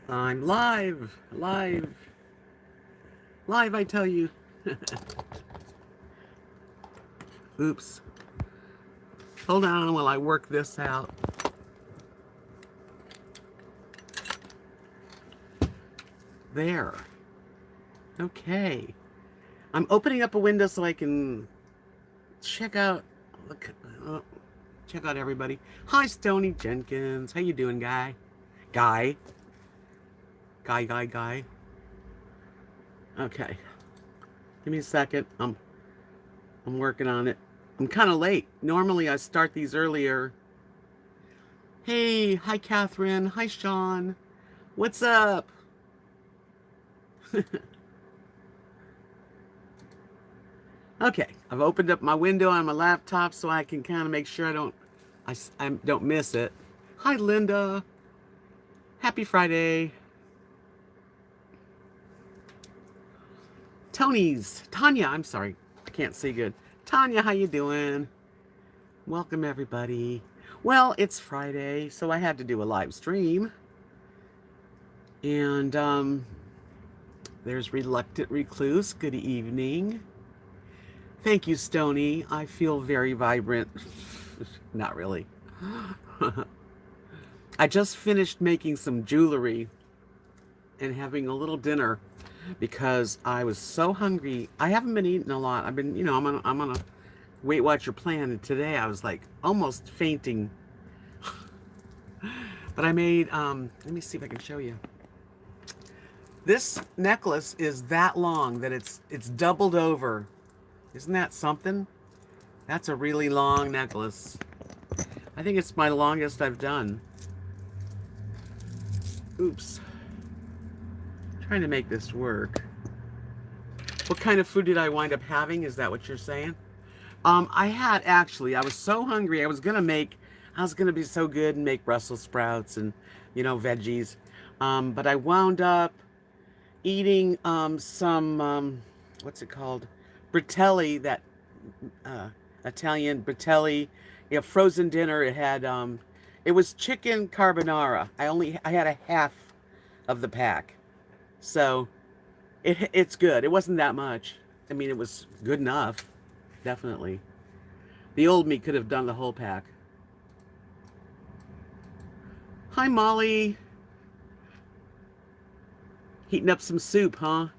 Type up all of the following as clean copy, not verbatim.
I'm live, live, live, I tell you. Oops. Hold on while I work this out. There. Okay. I'm opening up a window so I can check out, look, check out everybody. Hi, Stony Jenkins. How you doing, guy? Guy. Guy. Okay. Give me a second. I'm working on it. I'm kind of late. Normally I start these earlier. Hey, hi Catherine. Hi Sean. What's up? Okay, I've opened up my window on my laptop so I can kind of make sure I don't miss it. Hi Linda. Happy Friday. Tanya, I'm sorry. I can't see good. Tanya, how you doing? Welcome everybody. Well, it's Friday, so I had to do a live stream. And there's Reluctant Recluse. Good evening. Thank you, Stony. I feel very vibrant. Not really. I just finished making some jewelry and having a little dinner because I was so hungry. I haven't been eating a lot. I've been, I'm on a Weight Watcher plan, and today I was like almost fainting. But I made, let me see if I can show you. This necklace is that long that it's doubled over. Isn't that something? That's a really long necklace. I think it's my longest I've done. Oops. Trying to make this work. What kind of food did I wind up having? Is that what you're saying? I was so hungry. I was gonna be so good and make Brussels sprouts and, veggies. But I wound up eating some, what's it called? Bratelli, that Italian Bratelli, frozen dinner. It was chicken carbonara. I had a half of the pack, so it's good. It wasn't that much. I mean, it was good enough, definitely. The old me could have done the whole pack. Hi, Molly. Heating up some soup, huh?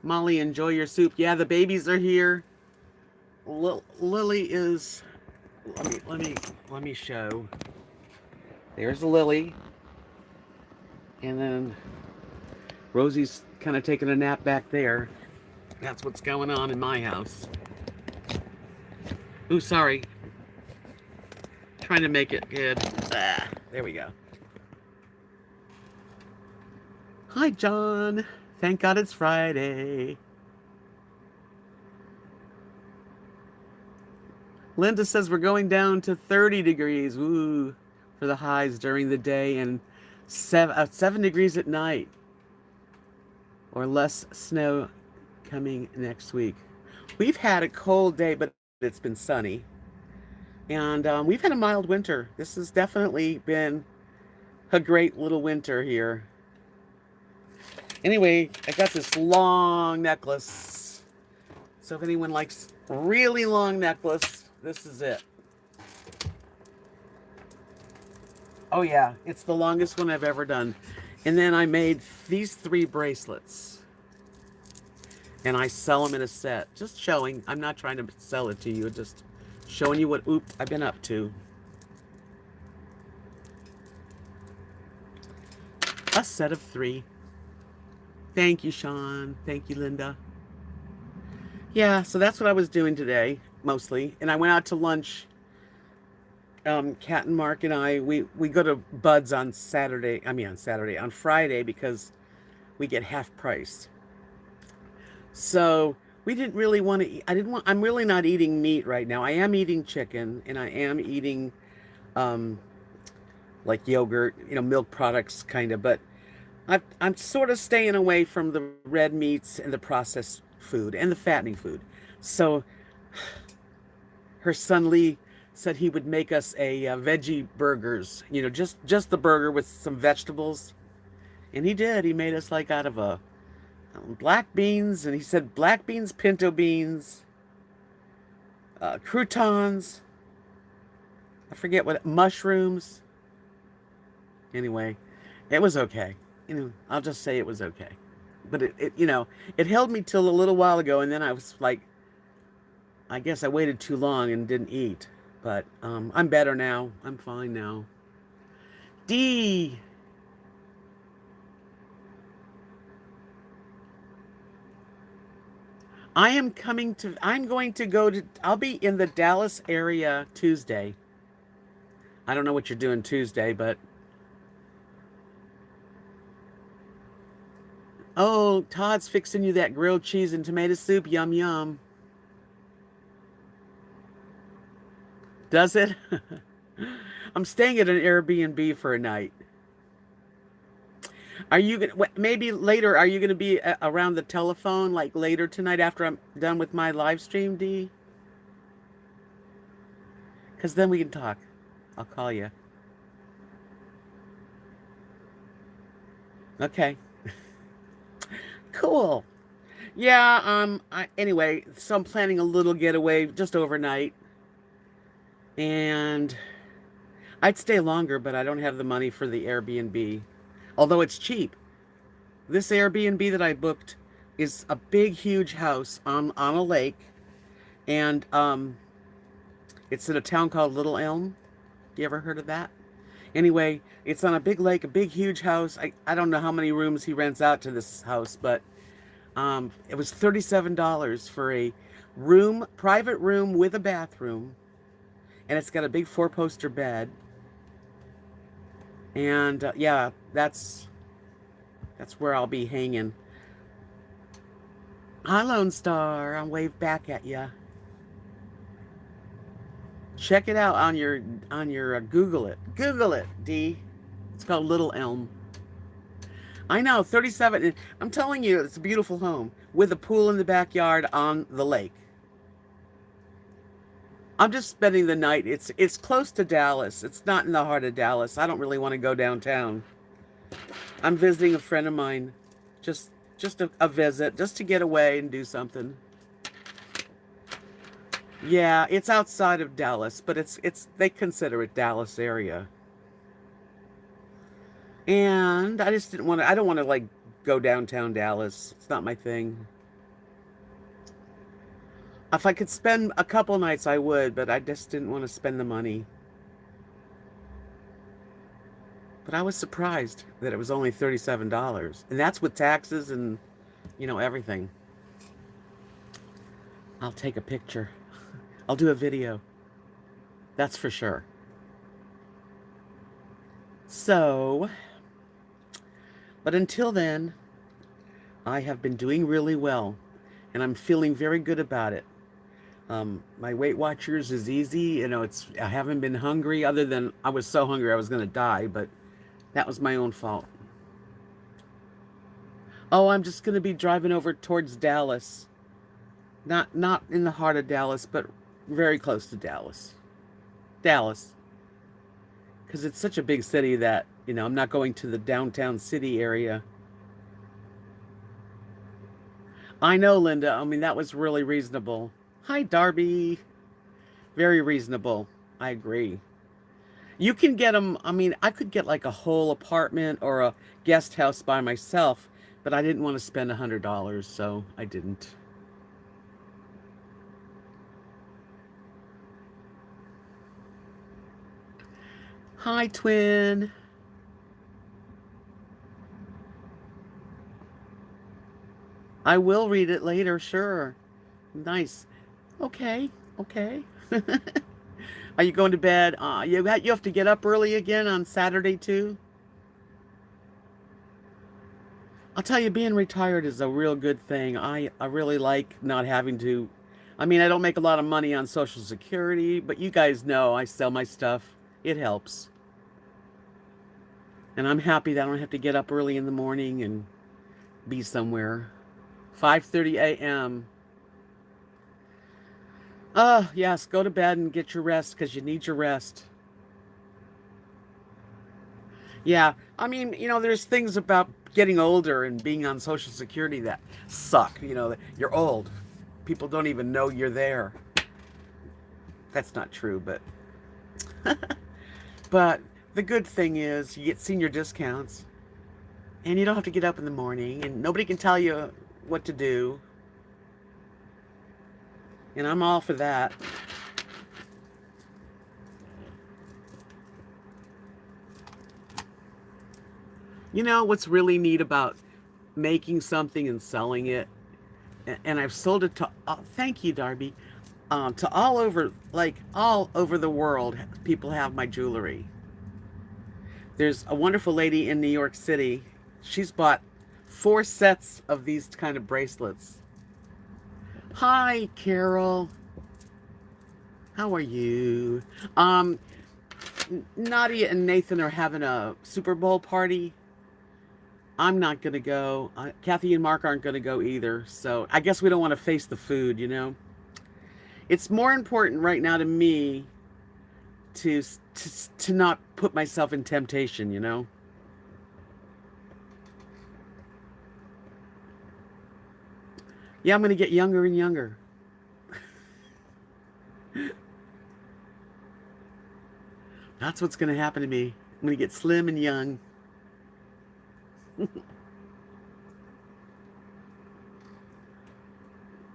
Molly, enjoy your soup. Yeah, the babies are here. Lily is. Let me show. There's Lily, and then Rosie's kind of taking a nap back there. That's what's going on in my house. Ooh, sorry. Trying to make it good. There we go. Hi, John. Thank God it's Friday. Linda says we're going down to 30 degrees. Woo. For the highs during the day and 7 degrees at night. Or less snow coming next week. We've had a cold day, but it's been sunny. And we've had a mild winter. This has definitely been a great little winter here. Anyway, I got this long necklace. So if anyone likes a really long necklace, this is it. Oh yeah, it's the longest one I've ever done. And then I made these 3 bracelets. And I sell them in a set. Just showing. I'm not trying to sell it to you. Just showing you what I've been up to. A set of 3. Thank you, Sean. Thank you, Linda. Yeah, so that's what I was doing today, mostly. And I went out to lunch. Kat and Mark and I, we go to Bud's on Friday, because we get half price. So we didn't really want to eat. I'm really not eating meat right now. I am eating chicken, and I am eating, like yogurt, milk products, kind of, but I'm sort of staying away from the red meats and the processed food and the fattening food. So her son Lee said he would make us a veggie burgers, just the burger with some vegetables. And he did. He made us like out of a black beans, and he said black beans, pinto beans, croutons. I forget what mushrooms. Anyway, it was okay. I'll just say it was okay. But it held me till a little while ago, and then I was like, I guess I waited too long and didn't eat. But I'm better now. I'm fine now. D. I'm going to go to, I'll be in the Dallas area Tuesday. I don't know what you're doing Tuesday, but. Oh, Todd's fixing you that grilled cheese and tomato soup. Yum, yum. Does it? I'm staying at an Airbnb for a night. Are you gonna, maybe later, are you going to be around the telephone, like later tonight after I'm done with my live stream, D? Because then we can talk. I'll call you. Okay. Cool. Yeah, anyway, so I'm planning a little getaway just overnight. And I'd stay longer, but I don't have the money for the Airbnb. Although it's cheap. This Airbnb that I booked is a big, huge house on a lake. And it's in a town called Little Elm. You ever heard of that? Anyway, it's on a big lake, a big, huge house. I don't know how many rooms he rents out to this house, but it was $37 for a private room with a bathroom. And it's got a big 4-poster bed. And yeah, that's where I'll be hanging. Hi, Lone Star. I'll wave back at ya. Check it out on your Google it. Google it, D. It's called Little Elm. I know, 37. I'm telling you, it's a beautiful home with a pool in the backyard on the lake. I'm just spending the night. It's close to Dallas. It's not in the heart of Dallas. I don't really want to go downtown. I'm visiting a friend of mine. Just a visit, just to get away and do something. Yeah, it's outside of Dallas, but they consider it Dallas area. And I just didn't want to, I don't want to like go downtown Dallas. It's not my thing. If I could spend a couple nights, I would, but I just didn't want to spend the money. But I was surprised that it was only $37. And that's with taxes and, everything. I'll take a picture. I'll do a video. That's for sure. So, but until then, I have been doing really well. And I'm feeling very good about it. My Weight Watchers is easy. I haven't been hungry other than I was so hungry I was going to die, but that was my own fault. Oh, I'm just going to be driving over towards Dallas. Not in the heart of Dallas, but very close to Dallas. Dallas. Because it's such a big city that, I'm not going to the downtown city area. I know, Linda. I mean, that was really reasonable. Hi, Darby. Very reasonable. I agree. You can get them. I mean, I could get like a whole apartment or a guest house by myself, but I didn't want to spend $100, so I didn't. Hi, twin. I will read it later, sure. Nice. Okay, okay. Are you going to bed? You have to get up early again on Saturday too? I'll tell you, being retired is a real good thing. I really like not having to. I mean, I don't make a lot of money on Social Security, but you guys know I sell my stuff. It helps. And I'm happy that I don't have to get up early in the morning and be somewhere. 5:30 a.m. Yes, go to bed and get your rest because you need your rest. Yeah, I mean, there's things about getting older and being on Social Security that suck. You're old. People don't even know you're there. That's not true, but the good thing is you get senior discounts, and you don't have to get up in the morning, and nobody can tell you what to do. And I'm all for that. What's really neat about making something and selling it, and I've sold it to, thank you, Darby, to all over the world. People have my jewelry. There's a wonderful lady in New York City. She's bought 4 sets of these kind of bracelets. Hi, Carol. How are you? Um, Nadia and Nathan are having a Super Bowl party. I'm not going to go. Kathy and Mark aren't going to go either. So I guess we don't want to face the food. It's more important right now to me to to not put myself in temptation. Yeah, I'm going to get younger and younger. That's what's going to happen to me. I'm going to get slim and young.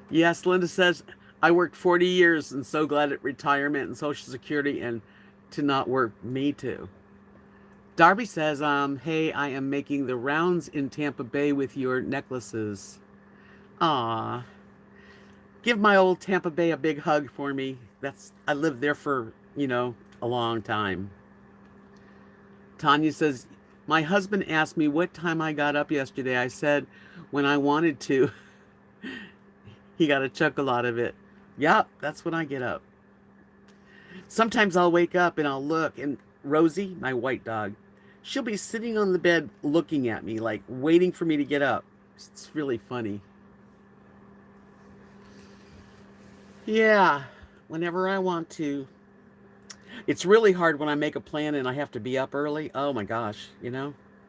Yes, Linda says, I worked 40 years and so glad at retirement and Social Security and to not work. Me too. Darby says, hey, I am making the rounds in Tampa Bay with your necklaces. Ah, give my old Tampa Bay a big hug for me. I lived there for, a long time. Tanya says, my husband asked me what time I got up yesterday. I said when I wanted to. He got a chuckle out of it. Yep, that's when I get up. Sometimes I'll wake up and I'll look, and Rosie, my white dog, she'll be sitting on the bed looking at me, like waiting for me to get up. It's really funny. Yeah, whenever I want to. It's really hard when I make a plan and I have to be up early. Oh my gosh,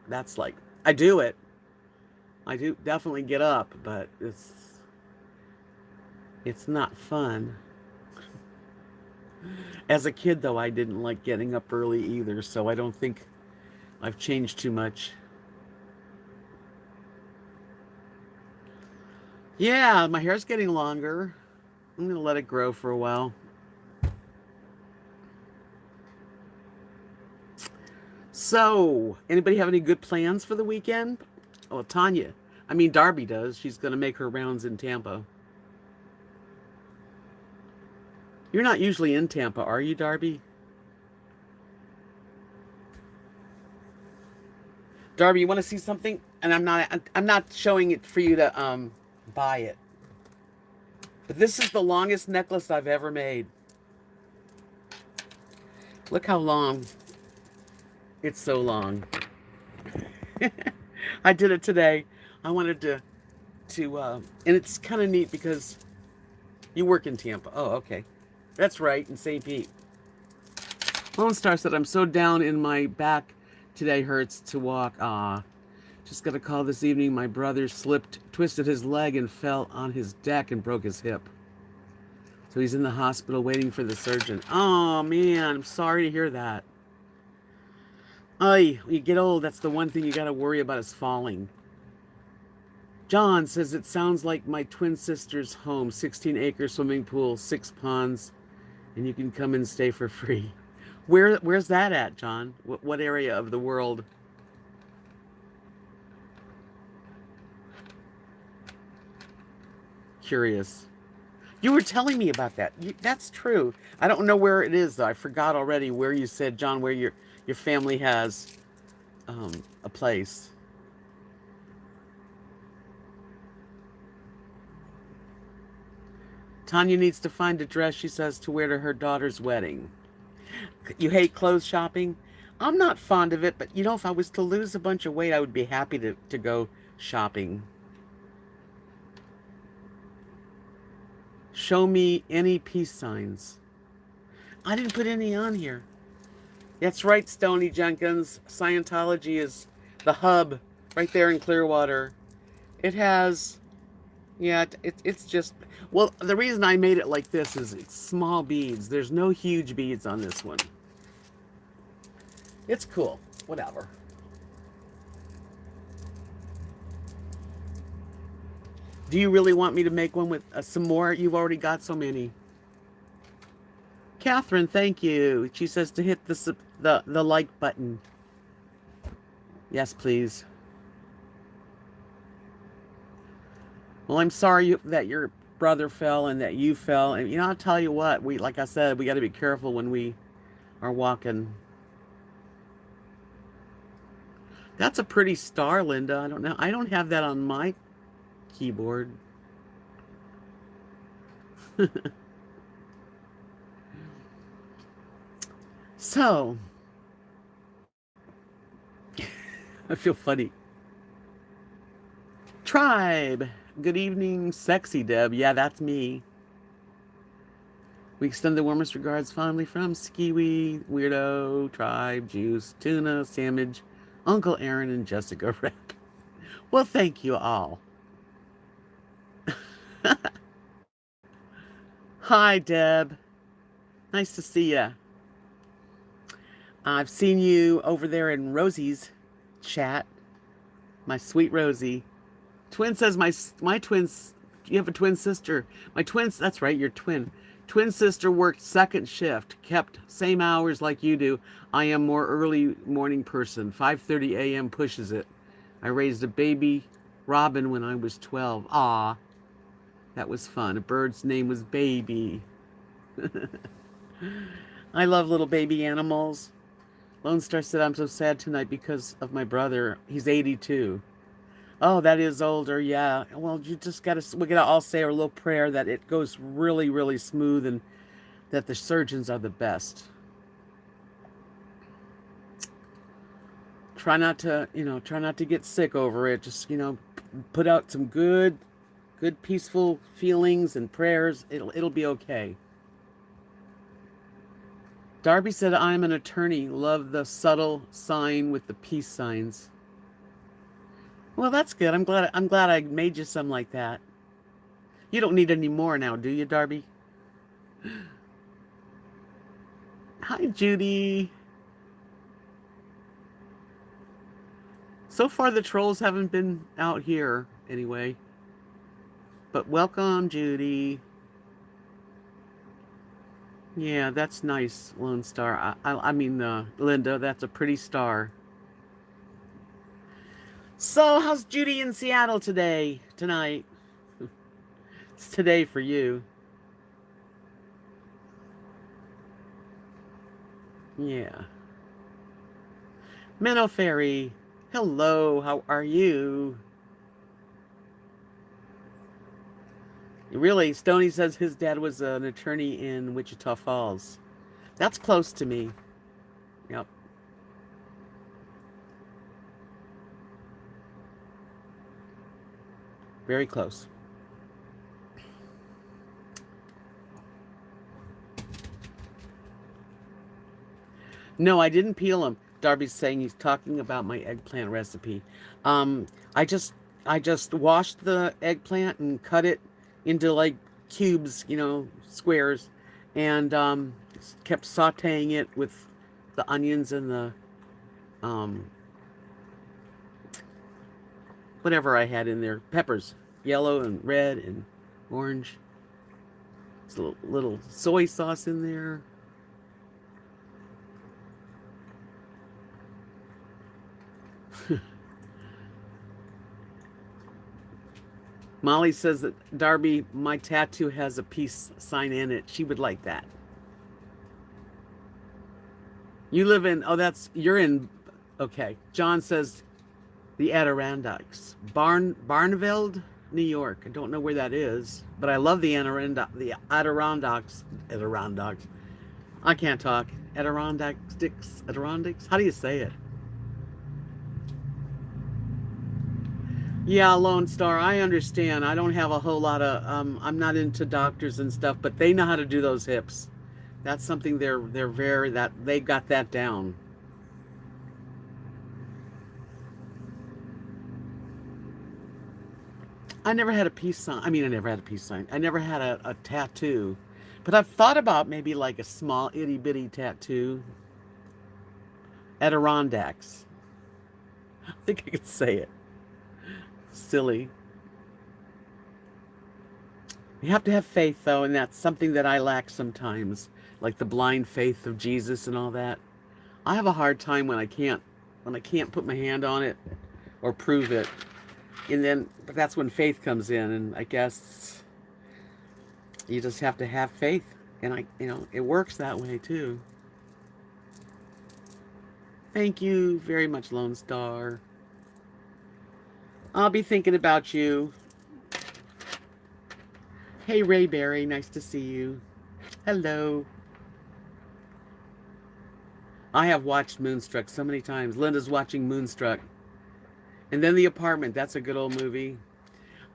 that's like, I do it. I do definitely get up, but it's not fun. As a kid, though, I didn't like getting up early either, so I don't think I've changed too much. Yeah, my hair's getting longer. I'm going to let it grow for a while. So, anybody have any good plans for the weekend? Oh, Darby does. She's going to make her rounds in Tampa. You're not usually in Tampa, are you, Darby? Darby, you want to see something? And I'm not showing it for you to buy it. But this is the longest necklace I've ever made. Look how long. It's so long. I did it today. I wanted to and it's kind of neat because you work in Tampa. Oh, okay. That's right, in St. Pete. Lone Star said, I'm so down in my back today, hurts to walk. Ah, just got a call this evening. My brother twisted his leg and fell on his deck and broke his hip. So he's in the hospital waiting for the surgeon. Oh, man, I'm sorry to hear that. When you get old, that's the one thing you got to worry about is falling. John says, it sounds like my twin sister's home. 16-acre swimming pool, 6 ponds, and you can come and stay for free. Where's that at, John? What area of the world? Curious. You were telling me about that. That's true. I don't know where it is, though. I forgot already where you said, John, where your family has a place. Tanya needs to find a dress, she says, to wear to her daughter's wedding. You hate clothes shopping? I'm not fond of it, but if I was to lose a bunch of weight, I would be happy to go shopping. Show me any peace signs. I didn't put any on here. That's right, Stony Jenkins. Scientology is the hub right there in Clearwater. It has, yeah, it's just, well, the reason I made it like this is it's small beads. There's no huge beads on this one. It's cool. Whatever. Do you really want me to make one with some more? You've already got so many. Catherine, thank you. She says to hit the like button. Yes, please. Well, I'm sorry that your brother fell and that you fell. And I'll tell you what. Like I said, we got to be careful when we are walking. That's a pretty star, Linda. I don't know. I don't have that on my keyboard. So, I feel funny. Tribe. Good evening, sexy Deb. Yeah, that's me. We extend the warmest regards fondly from Skiwi, Weirdo, Tribe, Juice, Tuna, Sandwich, Uncle Aaron, and Jessica Rack. Well, thank you all. Hi, Deb. Nice to see you. I've seen you over there in Rosie's chat. My sweet Rosie. Twin says my twins. You have a twin sister. My twins. That's right. Your twin. Twin sister worked second shift. Kept same hours like you do. I am more early morning person. 5:30 a.m. pushes it. I raised a baby Robin when I was 12. Ah, that was fun. A bird's name was Baby. I love little baby animals. Lone Star said, I'm so sad tonight because of my brother. He's 82. Oh, that is older, yeah. Well, we gotta all say our little prayer that it goes really, really smooth and that the surgeons are the best. Try not to get sick over it. Just, put out some good peaceful feelings and prayers. It'll be okay. Darby said, I'm an attorney. Love the subtle sign with the peace signs. Well, that's good. I'm glad I made you some like that. You don't need any more now, do you, Darby? Hi, Judy. So far, the trolls haven't been out here, anyway. But welcome, Judy. Yeah, that's nice, Lone Star. I mean, Linda, that's a pretty star. So, how's Judy in Seattle tonight? It's today for you. Yeah. Minnow Fairy, hello, how are you? Really, Stoney says his dad was an attorney in Wichita Falls. That's close to me. Yep. Very close. No, I didn't peel them. Darby's saying he's talking about my eggplant recipe. I just washed the eggplant and cut it into like cubes, squares, and kept sautéing it with the onions and the whatever I had in there, peppers, yellow and red and orange. There's a little soy sauce in there. Molly says that, Darby, my tattoo has a peace sign in it. She would like that. You live in, you're in, okay. John says the Adirondacks. Barneveld, New York. I don't know where that is, but I love the Adirondacks. I can't talk. Adirondacks. How do you say it? Yeah, Lone Star, I understand. I don't have a whole lot of, I'm not into doctors and stuff, but they know how to do those hips. That's something they got that down. I never had a peace sign. I mean, I never had a peace sign. I never had a tattoo. But I've thought about maybe like a small itty bitty tattoo. Adirondacks. I think I could say it. Silly. You have to have faith though, and that's something that I lack sometimes. Like the blind faith of Jesus and all that. I have a hard time when I can't put my hand on it or prove it. And then but that's when faith comes in, and I guess you just have to have faith. And it works that way too. Thank you very much, Lone Star. I'll be thinking about you. Hey, Ray Berry, nice to see you. Hello. I have watched Moonstruck so many times. Linda's watching Moonstruck. And then The Apartment, that's a good old movie.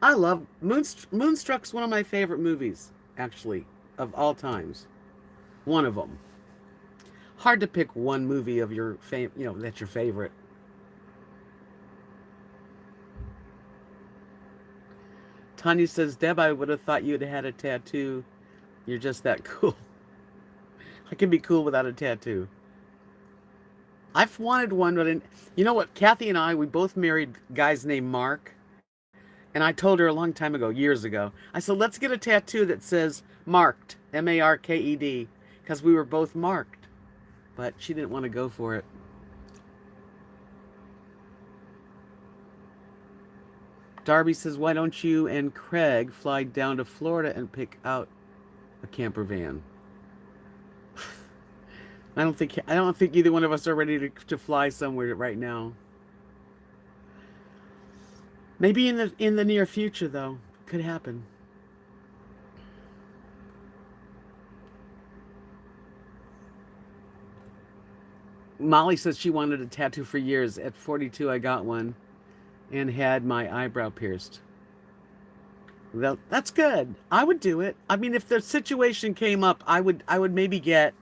I love Moonstruck's one of my favorite movies, actually, of all times. One of them. Hard to pick one movie of that's your favorite. Tanya says, Deb, I would have thought you'd had a tattoo. You're just that cool. I can be cool without a tattoo. I've wanted one, but you know what? Kathy and I, we both married guys named Mark. And I told her a long time ago, years ago, I said, let's get a tattoo that says marked, M-A-R-K-E-D, because we were both marked. But she didn't want to go for it. Darby says, why don't you and Craig fly down to Florida and pick out a camper van? I don't think either one of us are ready to fly somewhere right now. Maybe in the near future though. Could happen. Molly says she wanted a tattoo for years. At 42 I got one and had my eyebrow pierced. Well, that's good. I would do it. I mean, if the situation came up, I would maybe get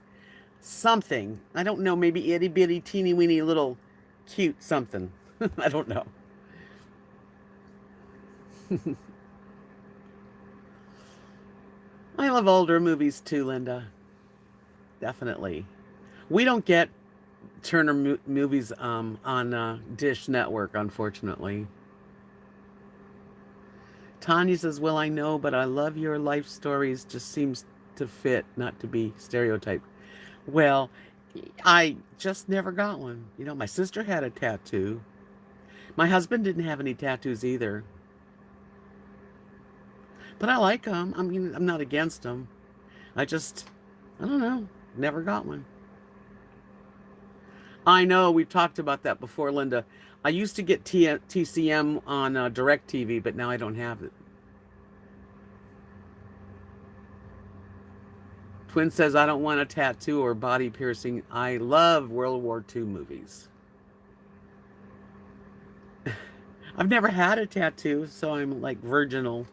something. I don't know, maybe itty bitty teeny weeny little cute something. I don't know. I love older movies too, Linda. Definitely. We don't get Turner movies on Dish Network, unfortunately. Tanya says, well, I know, but I love your life stories. Just seems to fit, not to be stereotyped. Well, I just never got one. You know, my sister had a tattoo. My husband didn't have any tattoos either. But I like them. I mean, I'm not against them. I don't know. Never got one. I know. We've talked about that before, Linda. I used to get TCM on DirecTV, but now I don't have it. Twin says, I don't want a tattoo or body piercing. I love World War II movies. I've never had a tattoo, so I'm like virginal.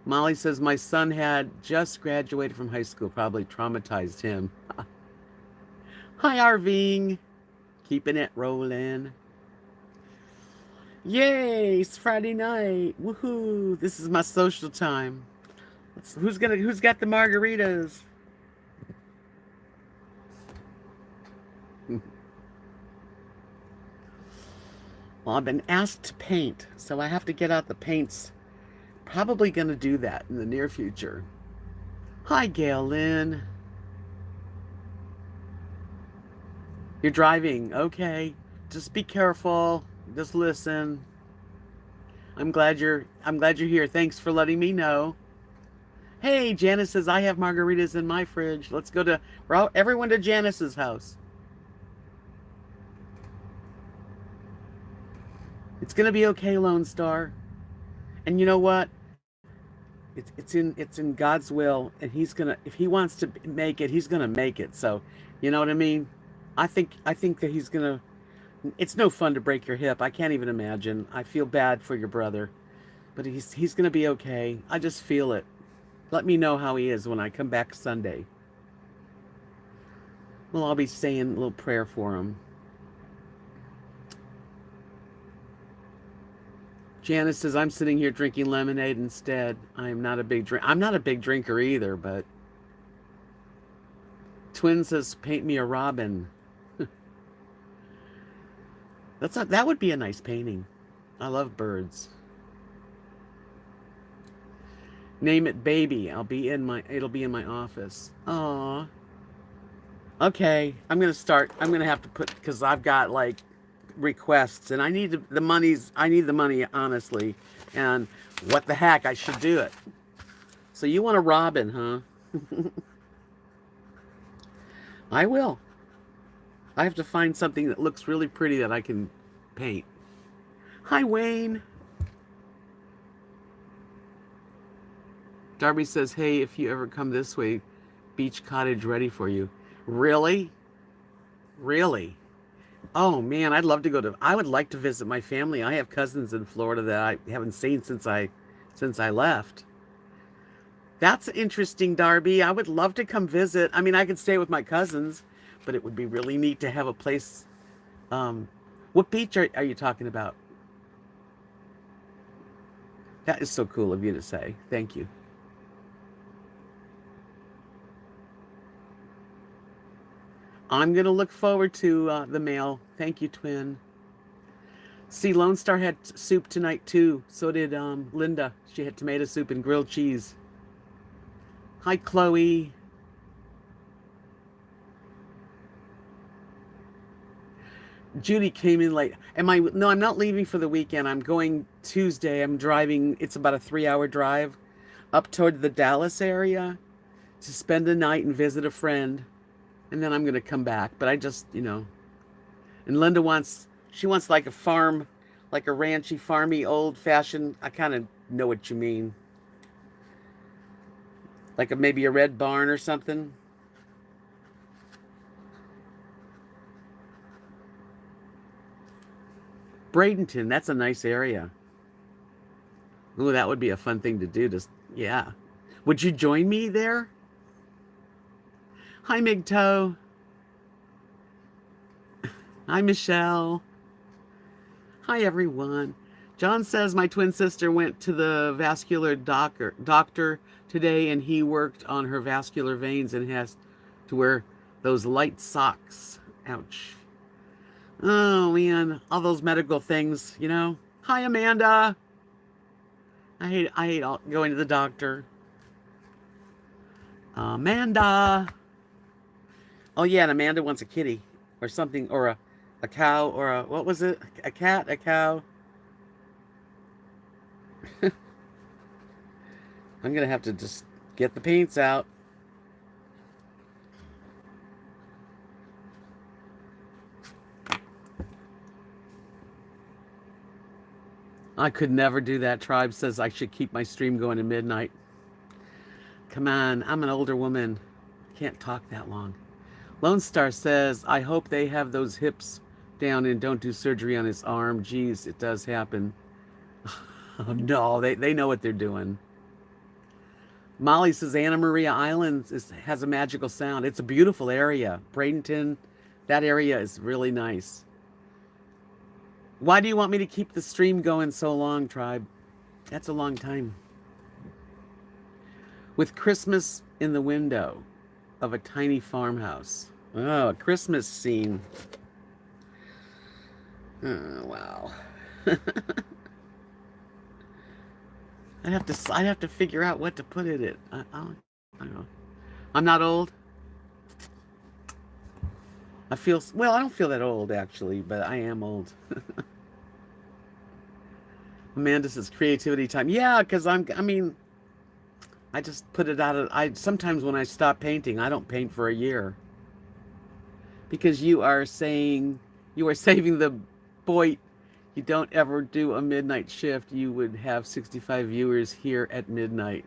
Molly says, my son had just graduated from high school, probably traumatized him. Hi, Arving. Keeping it rolling. Yay, it's Friday night. Woohoo. This is my social time. Who's got the margaritas? Well, I've been asked to paint, so I have to get out the paints. Probably going to do that in the near future. Hi, Gail Lynn. You're driving. Okay. Just be careful. Just listen. I'm glad you're here. Thanks for letting me know. Hey, Janice says, I have margaritas in my fridge. Let's go to everyone to Janice's house. It's going to be okay, Lone Star. And you know what? It's in God's will, and if he wants to make it, he's gonna make it. So, you know what I mean? I think that he's gonna. It's no fun to break your hip. I can't even imagine. I feel bad for your brother, but he's gonna be okay. I just feel it. Let me know how he is when I come back Sunday. Well, I'll be saying a little prayer for him. Janice says, I'm sitting here drinking lemonade instead. I'm not a big drinker either, but Twin says, paint me a robin. That would be a nice painting. I love birds. Name it baby. It'll be in my office. Aww. Okay, I'm gonna have to put, because I've got like requests and I need the money, honestly. And what the heck, I should do it. So you want a robin, huh? I will. I have to find something that looks really pretty that I can paint. Hi, Wayne. Darby says, hey, if you ever come this way, beach cottage ready for you. Really? Really? Oh man, I would like to visit my family. I have cousins in Florida that I haven't seen since I left. That's interesting, Darby. I would love to come visit. I mean, I could stay with my cousins, but it would be really neat to have a place. What beach are you talking about? That is so cool of you to say. Thank you. I'm going to look forward to the mail. Thank you, Twin. See, Lone Star had soup tonight, too. So did Linda. She had tomato soup and grilled cheese. Hi, Chloe. Judy came in late. No, I'm not leaving for the weekend. I'm going Tuesday. I'm driving. It's about a 3-hour drive up toward the Dallas area to spend the night and visit a friend. And then I'm going to come back. But I just, and Linda wants like a farm, like a ranchy, farmy, old-fashioned. I kind of know what you mean. Like maybe a red barn or something. Bradenton, that's a nice area. Ooh, that would be a fun thing to do. Yeah. Would you join me there? Hi, Migto. Hi, Michelle. Hi, everyone. John says my twin sister went to the vascular doctor today, and he worked on her vascular veins and has to wear those light socks. Ouch. Oh, man. All those medical things, Hi, Amanda. I hate going to the doctor. Amanda. Oh, yeah, and Amanda wants a kitty or something, or a cow, or what was it? A cat, a cow. I'm going to have to just get the paints out. I could never do that. Tribe says I should keep my stream going to midnight. Come on, I'm an older woman. Can't talk that long. Lone Star says, I hope they have those hips down and don't do surgery on his arm. Geez, it does happen. Oh, no, they know what they're doing. Molly says Anna Maria Island has a magical sound. It's a beautiful area. Bradenton, that area is really nice. Why do you want me to keep the stream going so long, Tribe? That's a long time. With Christmas in the window of a tiny farmhouse. Oh, a Christmas scene. Oh, wow. I'd have to figure out what to put in it. I don't know. I'm not old. I don't feel that old actually, but I am old. Amanda says creativity time. Yeah, because I just put it sometimes when I stop painting, I don't paint for a year. Because you are saving the point. You don't ever do a midnight shift. You would have 65 viewers here at midnight.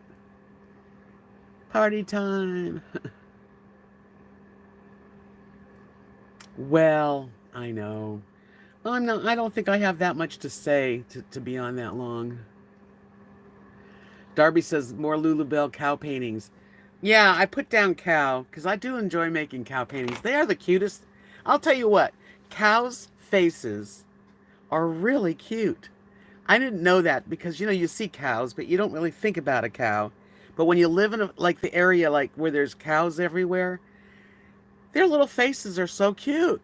Party time. Well, I know. I don't think I have that much to say to be on that long. Darby says more Lulubelle cow paintings. Yeah, I put down cow because I do enjoy making cow paintings. They are the cutest. I'll tell you what, cows' faces are really cute. I didn't know that because you see cows, but you don't really think about a cow. But when you live in like the area like where there's cows everywhere, their little faces are so cute.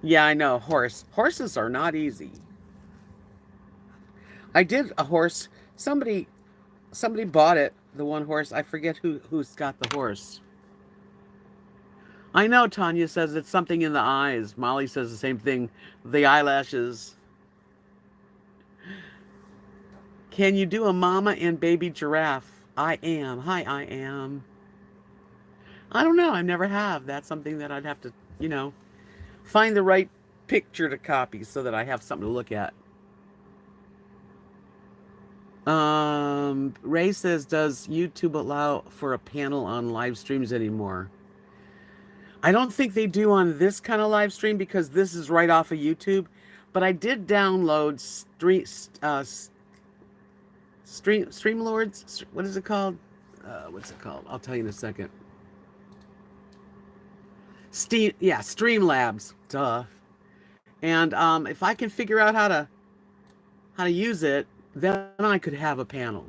Yeah, I know, horse. Horses are not easy. I did a horse. Somebody bought it, the one horse. I forget who's got the horse. I know Tanya says it's something in the eyes. Molly says the same thing. The eyelashes. Can you do a mama and baby giraffe? I am. Hi, I am. I don't know. I never have. That's something that I'd have to, find the right picture to copy so that I have something to look at. Ray says, does YouTube allow for a panel on live streams anymore? I don't think they do on this kind of live stream because this is right off of YouTube. But I did download Streamlords. What is it called? What's it called? I'll tell you in a second. Streamlabs. Duh. And if I can figure out how to use it, then I could have a panel.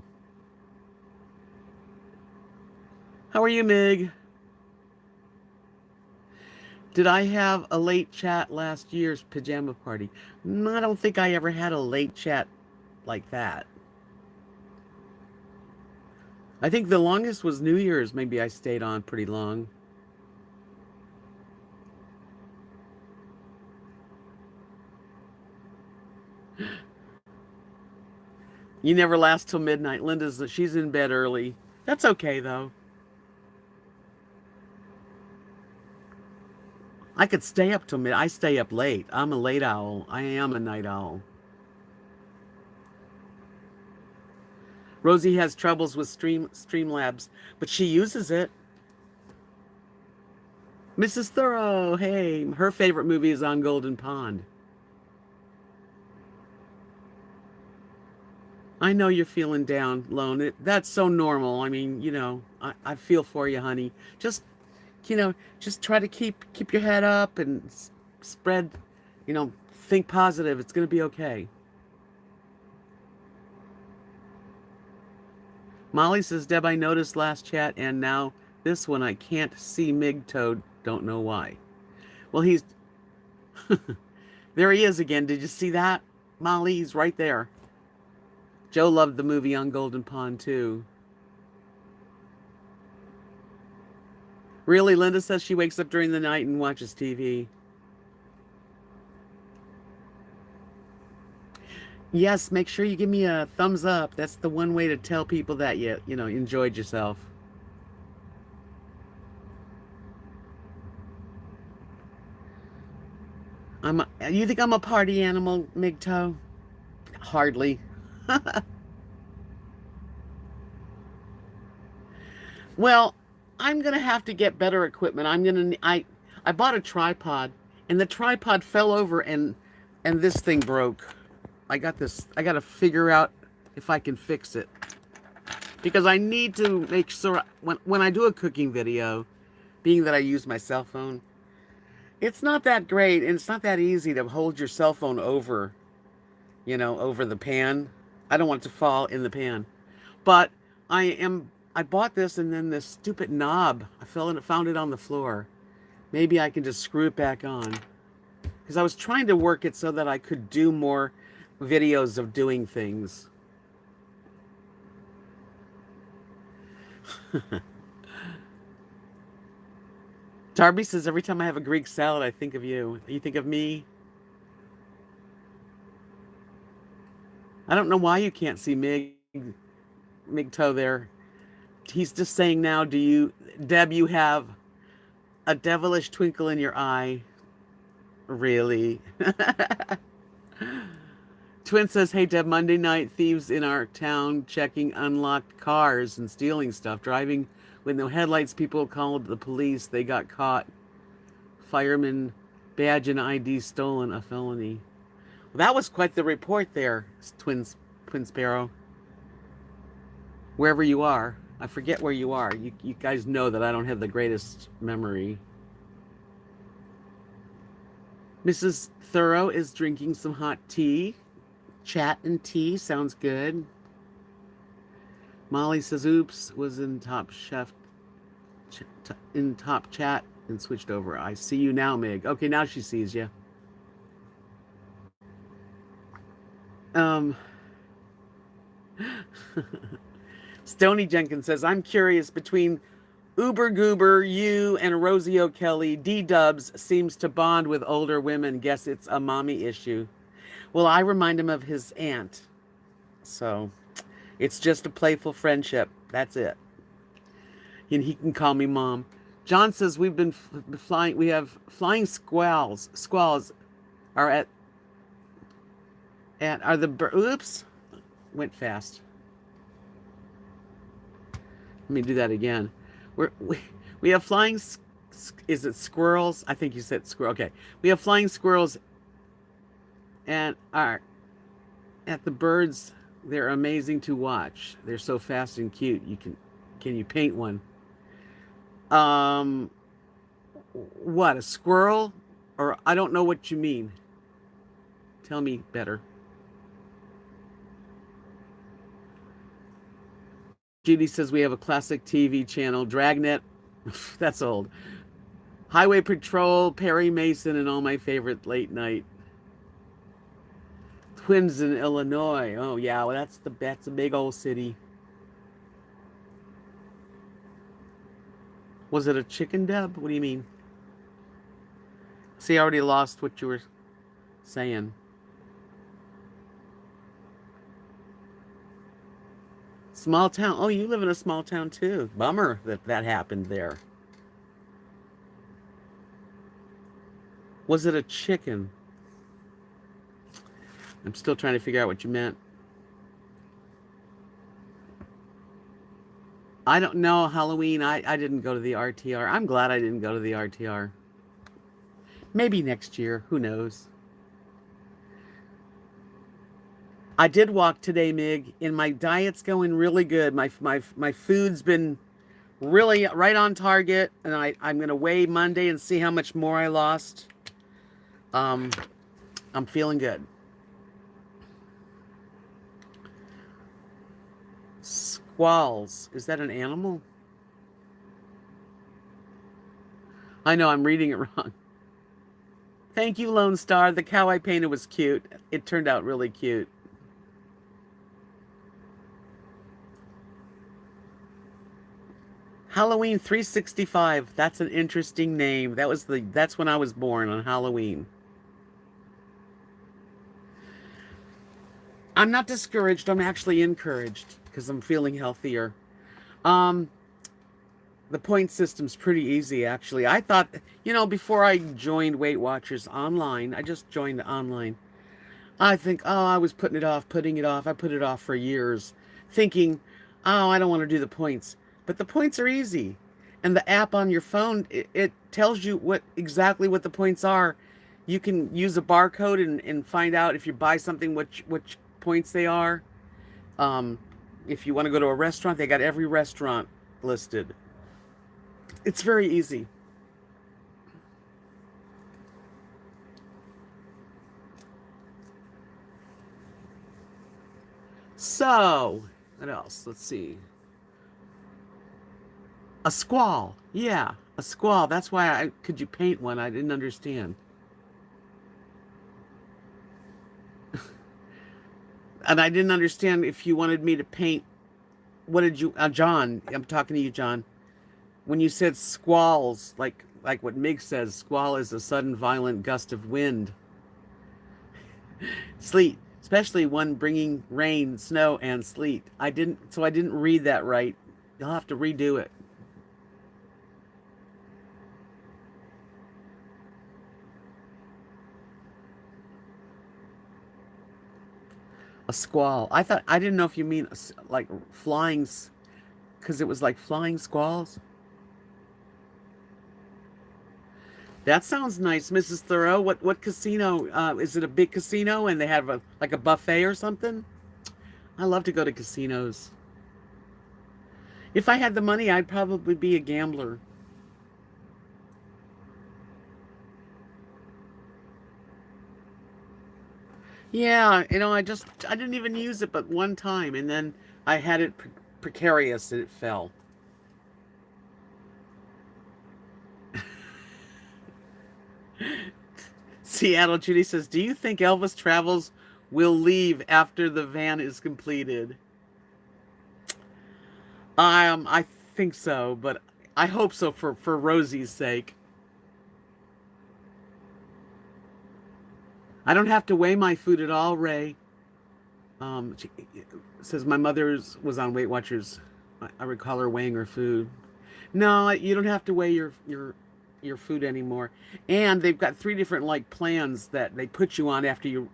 How are you, Mig? Did I have a late chat last year's pajama party? No, I don't think I ever had a late chat like that. I think the longest was New Year's. Maybe I stayed on pretty long. You never last till midnight. She's in bed early. That's okay though. I could stay up till mid. I stay up late. I'm a late owl. I am a night owl. Rosie has troubles with Streamlabs, but she uses it. Mrs. Thorough, hey, her favorite movie is On Golden Pond. I know you're feeling down, Lone. That's so normal. I mean, I feel for you, honey. Just try to keep your head up and spread, think positive. It's going to be okay. Molly says, Deb, I noticed last chat and now this one I can't see Mig Toad. Don't know why. Well, there he is again. Did you see that? Molly, he's right there. Joe loved the movie On Golden Pond too. Really, Linda says she wakes up during the night and watches TV. Yes, make sure you give me a thumbs up. That's the one way to tell people that you enjoyed yourself. You think I'm a party animal, Migto? Hardly. Well, I'm gonna have to get better equipment. I bought a tripod and the tripod fell over and this thing broke. I got to figure out if I can fix it. Because I need to make sure when I do a cooking video, being that I use my cell phone, it's not that great and it's not that easy to hold your cell phone over the pan. I don't want it to fall in the pan. But I bought this and then this stupid knob, found it on the floor. Maybe I can just screw it back on. Because I was trying to work it so that I could do more videos of doing things. Darby says, every time I have a Greek salad, I think of you. You think of me? I don't know why you can't see Migto there. He's just saying now, Deb, you have a devilish twinkle in your eye. Really? Twin says, hey, Deb, Monday night, thieves in our town checking unlocked cars and stealing stuff. Driving with no headlights, people called the police. They got caught. Fireman badge and ID stolen, a felony. Well, that was quite the report there, Twin Sparrow. Wherever you are. I forget where you are. You guys know that I don't have the greatest memory. Mrs. Thorough is drinking some hot tea. Chat and tea sounds good. Molly says, "Oops, was in Top Chef, in Top Chat, and switched over. I see you now, Meg. Okay, now she sees you." Um, Stony Jenkins says, "I'm curious between Uber Goober, you, and Rosie O'Kelly. D-Dubs seems to bond with older women. Guess it's a mommy issue." Well, I remind him of his aunt, so it's just a playful friendship. That's it. And he can call me mom. John says we've been flying. We have flying squalls. Squalls are at are the oops went fast. Let me do that again. We have flying. Is it squirrels? I think you said squirrel. Okay, we have flying squirrels, and are at the birds. They're amazing to watch. They're so fast and cute. Can you paint one? What, a squirrel? Or I don't know what you mean. Tell me better. Judy says we have a classic TV channel, Dragnet. That's old. Highway Patrol, Perry Mason, and all my favorite late night. Twins in Illinois. Oh yeah, well that's a big old city. Was it a chicken, Deb? What do you mean? See, I already lost what you were saying. Small town. Oh, you live in a small town too. Bummer that happened there. Was it a chicken? I'm still trying to figure out what you meant. I don't know. Halloween, I didn't go to the RTR. I'm glad I didn't go to the RTR. Maybe next year. Who knows? I did walk today, Mig, and my diet's going really good. My food's been really right on target, and I'm going to weigh Monday and see how much more I lost. I'm feeling good. Squalls. Is that an animal? I know, I'm reading it wrong. Thank you, Lone Star. The cow I painted was cute. It turned out really cute. Halloween 365. That's an interesting name. That's when I was born, on Halloween. I'm not discouraged. I'm actually encouraged because I'm feeling healthier. The point system's pretty easy, actually. I thought, before I joined Weight Watchers online, I just joined online. I think, I was putting it off. I put it off for years, thinking, I don't want to do the points. But the points are easy. And the app on your phone, it tells you exactly what the points are. You can use a barcode and find out if you buy something, which points they are. If you want to go to a restaurant, they got every restaurant listed. It's very easy. So, what else? Let's see. A squall. Yeah, a squall. That's why could you paint one? I didn't understand. And I didn't understand if you wanted me to paint. What did you, John? I'm talking to you, John. When you said squalls, like what Mig says, squall is a sudden violent gust of wind. Sleet, especially one bringing rain, snow, and sleet. I didn't read that right. You'll have to redo it. A squall. I didn't know if you mean like flying, because it was like flying squalls. That sounds nice, Mrs. Thoreau. What casino? Is it a big casino and they have like a buffet or something? I love to go to casinos. If I had the money, I'd probably be a gambler. Yeah, I didn't even use it but one time, and then I had it precarious and it fell. Seattle Judy says, "Do you think Elvis Travels will leave after the van is completed?" I think so, but I hope so for Rosie's sake. I don't have to weigh my food at all, Ray. She says my mother's was on Weight Watchers. I recall her weighing her food. No, you don't have to weigh your food anymore. And they've got three different like plans that they put you on after you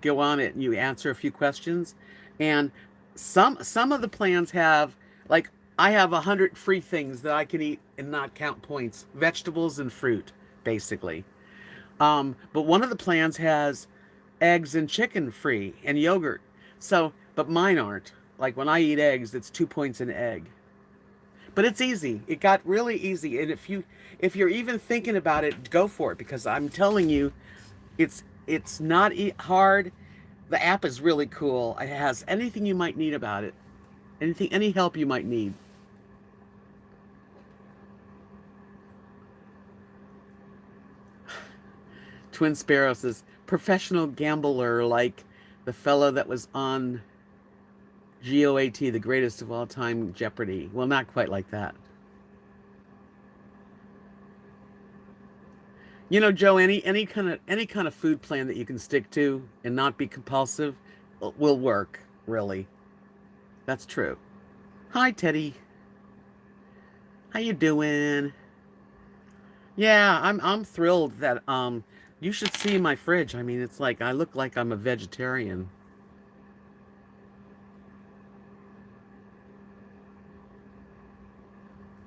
go on it and you answer a few questions. And some of the plans have like I have 100 free things that I can eat and not count points, vegetables and fruit, basically. But one of the plans has eggs and chicken free and yogurt. So, but mine aren't. Like when I eat eggs, it's 2 points an egg. But it's easy. It got really easy. And if you're even thinking about it, go for it because I'm telling you, it's not hard. The app is really cool. It has anything you might need about it. Any help you might need. Twin Sparrow says professional gambler like the fellow that was on GOAT, the greatest of all time Jeopardy. Well, not quite like that. Joe, any kind of food plan that you can stick to and not be compulsive will work, really. That's true. Hi, Teddy. How you doing? Yeah, I'm thrilled that you should see my fridge. I mean, it's like I look like I'm a vegetarian.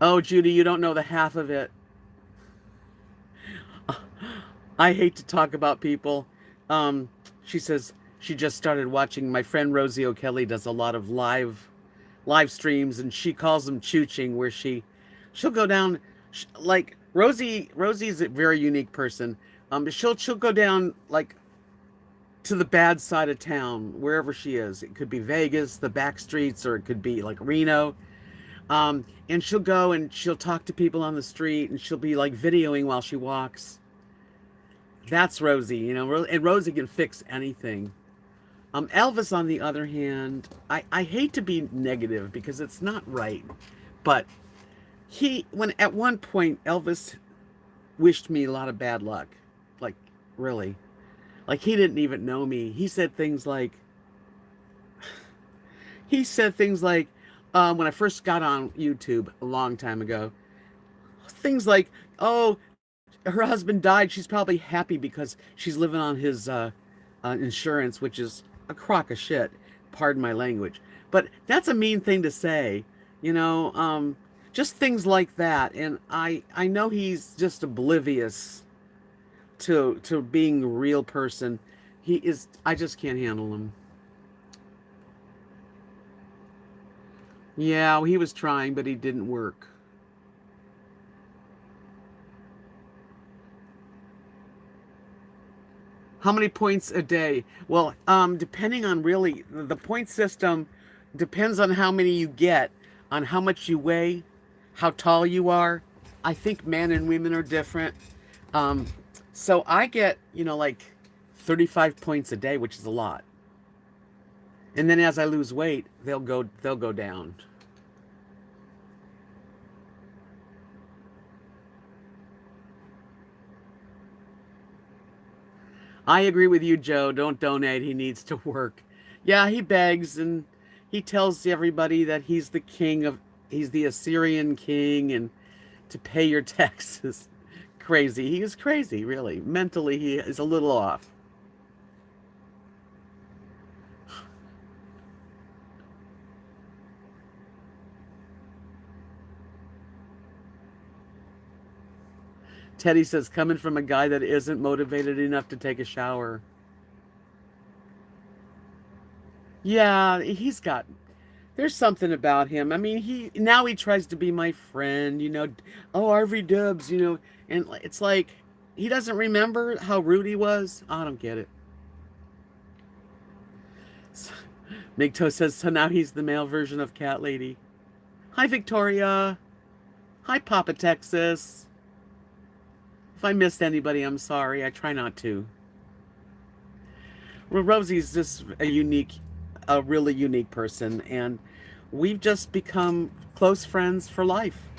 Oh, Judy, you don't know the half of it. I hate to talk about people. Um, she says she just started watching. My friend Rosie O'Kelly does a lot of live streams, and she calls them chooching, where she'll go down like Rosie's a very unique person. She'll go down like to the bad side of town wherever she is. It could be Vegas, the back streets, or it could be like Reno. And she'll go and she'll talk to people on the street, and she'll be like videoing while she walks. That's Rosie, and Rosie can fix anything. Elvis, on the other hand, I hate to be negative because it's not right, but when at one point Elvis wished me a lot of bad luck, like really, like he didn't even know me. He said things like when I first got on YouTube a long time ago, things like, "Oh, her husband died. She's probably happy because she's living on his insurance," which is a crock of shit. Pardon my language, but that's a mean thing to say, you know. Just things like that, and I know he's just oblivious to being a real person. He is. I just can't handle him. Yeah, he was trying, but he didn't work. How many points a day? Well, depending on really the point system depends on how many you get, on how much you weigh, how tall you are. I think men and women are different. Um, so I get, like 35 points a day, which is a lot. And then as I lose weight, they'll go down. I agree with you, Joe. Don't donate. He needs to work. Yeah, he begs and he tells everybody that he's the Assyrian king and to pay your taxes. Crazy. He is crazy, really. Mentally, he is a little off. Teddy says, coming from a guy that isn't motivated enough to take a shower. Yeah, there's something about him. I mean, he tries to be my friend, Oh, RV Debs, and it's like he doesn't remember how rude he was. I don't get it. Migto says, so now he's the male version of Cat Lady. Hi, Victoria. Hi, Papa Texas. If I missed anybody, I'm sorry. I try not to. Well, Rosie's just a really unique person, and we've just become close friends for life.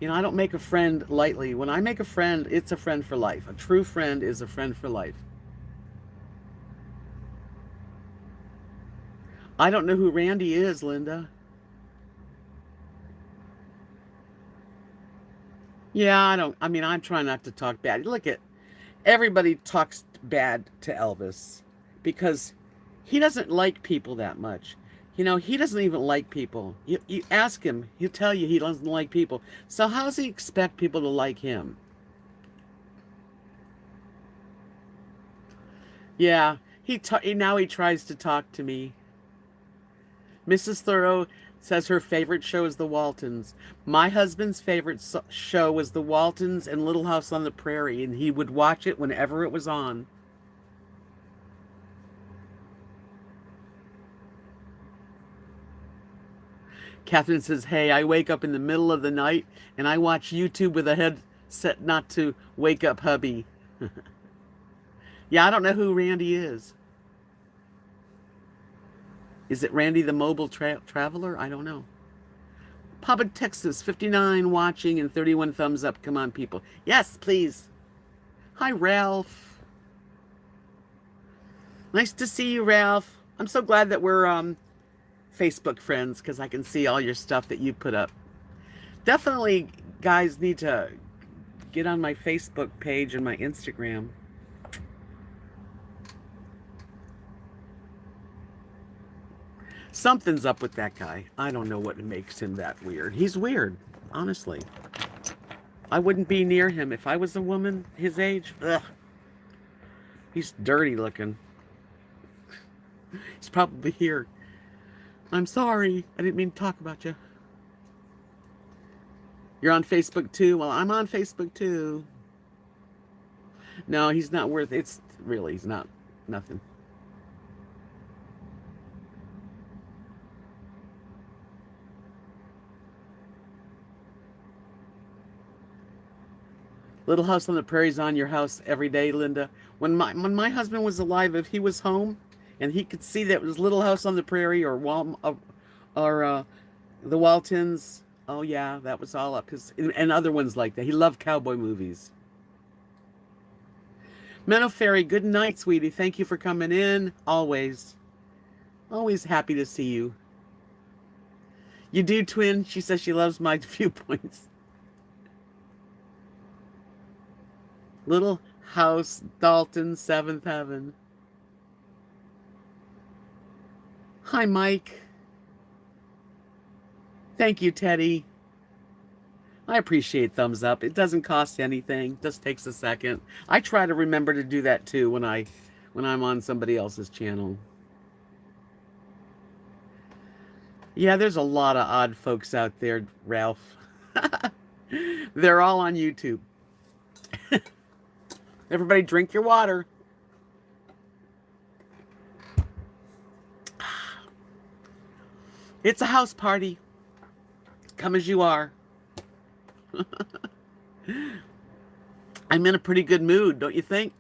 I don't make a friend lightly. When I make a friend, it's a friend for life. A true friend is a friend for life. I don't know who Randy is, Linda. Yeah, I don't. I mean, I'm trying not to talk bad. Look at everybody talks bad to Elvis because he doesn't like people that much. He doesn't even like people. You ask him, he'll tell you he doesn't like people. So how does he expect people to like him? Yeah, now he tries to talk to me. Mrs. Thoreau says her favorite show is The Waltons. My husband's favorite show was The Waltons and Little House on the Prairie, and he would watch it whenever it was on. Catherine says, hey, I wake up in the middle of the night and I watch YouTube with a headset not to wake up hubby. Yeah, I don't know who Randy is. Is it Randy the Mobile Traveler? I don't know. Papa Texas, 59 watching and 31 thumbs up. Come on, people. Yes, please. Hi, Ralph. Nice to see you, Ralph. I'm so glad that we're Facebook friends because I can see all your stuff that you put up. Definitely, guys need to get on my Facebook page and my Instagram. Something's up with that guy. I don't know what makes him that weird. He's weird, honestly. I wouldn't be near him if I was a woman his age. Ugh. He's dirty looking. He's probably here. I'm sorry. I didn't mean to talk about you. You're on Facebook too? Well, I'm on Facebook too. No, he's not worth it. He's not nothing. Little House on the Prairie's on your house every day, Linda. When my husband was alive, if he was home and he could see that it was Little House on the Prairie or the Waltons, oh yeah, that was all up his and other ones like that. He loved cowboy movies. Menno Fairy, good night, sweetie. Thank you for coming in. Always, always happy to see you. You do, twin. She says she loves my viewpoints. Little House, Dalton, Seventh Heaven. Hi, Mike. Thank you, Teddy. I appreciate thumbs up. It doesn't cost anything. Just takes a second. I try to remember to do that too when I'm on somebody else's channel. Yeah, there's a lot of odd folks out there, Ralph. They're all on YouTube. Everybody drink your water. It's a house party. Come as you are. I'm in a pretty good mood, don't you think?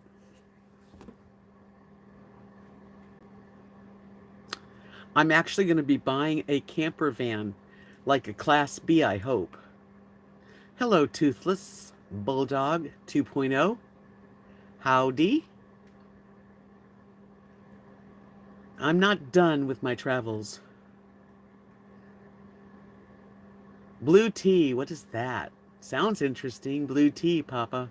I'm actually going to be buying a camper van, like a Class B, I hope. Hello, Toothless Bulldog 2.0. Howdy. I'm not done with my travels. Blue tea, what is that? Sounds interesting. Blue tea, Papa.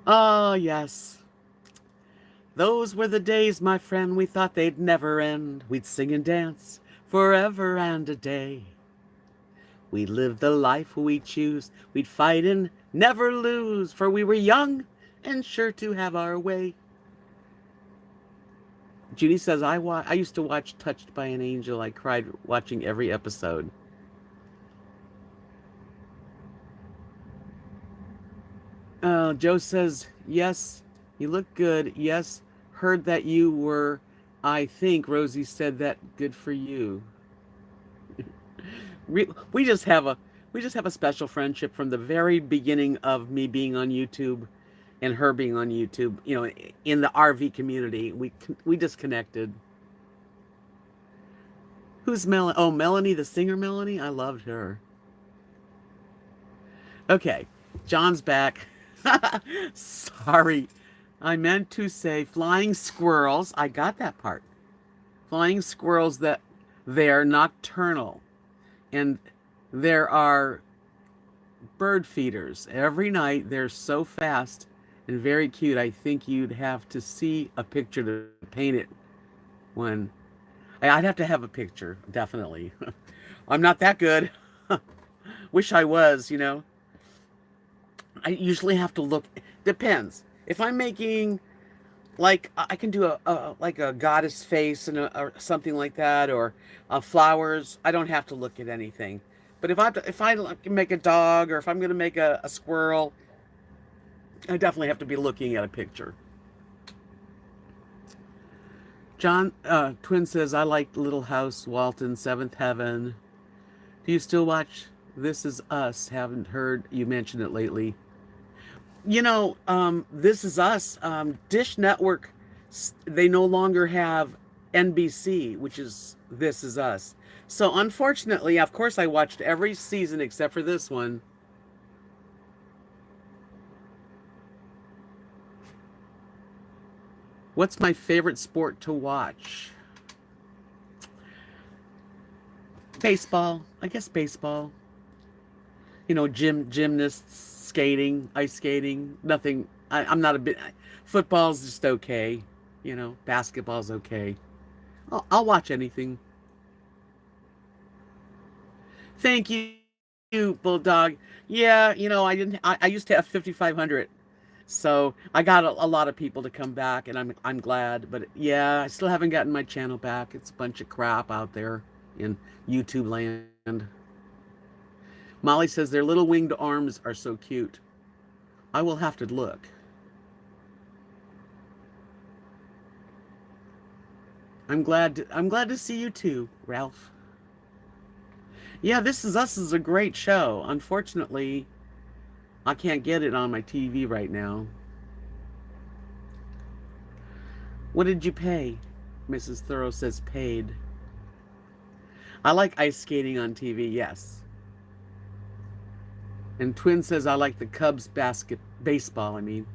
Oh, yes. Those were the days, my friend, we thought they'd never end. We'd sing and dance forever and a day. We'd live the life we choose. We'd fight and never lose, for we were young and sure to have our way. Judy says, I used to watch Touched by an Angel. I cried watching every episode. Joe says, yes, you look good. Yes, heard that you were, I think Rosie said that, good for you. we just have a special friendship from the very beginning of me being on YouTube and her being on YouTube. You know, in the RV community, we disconnected. Who's Melanie? Oh, Melanie, the singer Melanie. I loved her. Okay, John's back. Sorry, I meant to say flying squirrels. I got that part. Flying squirrels that they're nocturnal, and there are bird feeders every night. They're so fast and very cute. I think you'd have to see a picture to paint it. When I'd have to have a picture, definitely. I'm not that good. Wish I was, you know. I usually have to look. Depends. If I'm making, like, I can do a like a goddess face and or something like that, or flowers. I don't have to look at anything. But if I make a dog, or if I'm going to make a squirrel, I definitely have to be looking at a picture. John Twin says, I like Little House, Walton, Seventh Heaven. Do you still watch This Is Us? Haven't heard you mention it lately. You know, This Is Us, Dish Network, they no longer have NBC, which is This Is Us. So unfortunately, of course, I watched every season except for this one. What's my favorite sport to watch? Baseball. I guess baseball. You know, gymnasts, skating, ice skating. Nothing. I'm not a bit. Football's just okay. You know, basketball's okay. I'll watch anything. Thank you, Bulldog. Yeah, you know, I didn't. I used to have 5,500. So I got a lot of people to come back, and I'm glad. But yeah, I still haven't gotten my channel back. It's a bunch of crap out there in YouTube land. Molly says their little winged arms are so cute. I will have to look. I'm glad to see you too, Ralph. Yeah, This Is Us is a great show. Unfortunately, I can't get it on my TV right now. What did you pay? Mrs. Thorough says paid. I like ice skating on TV, yes. And Twin says I like the Cubs baseball, I mean.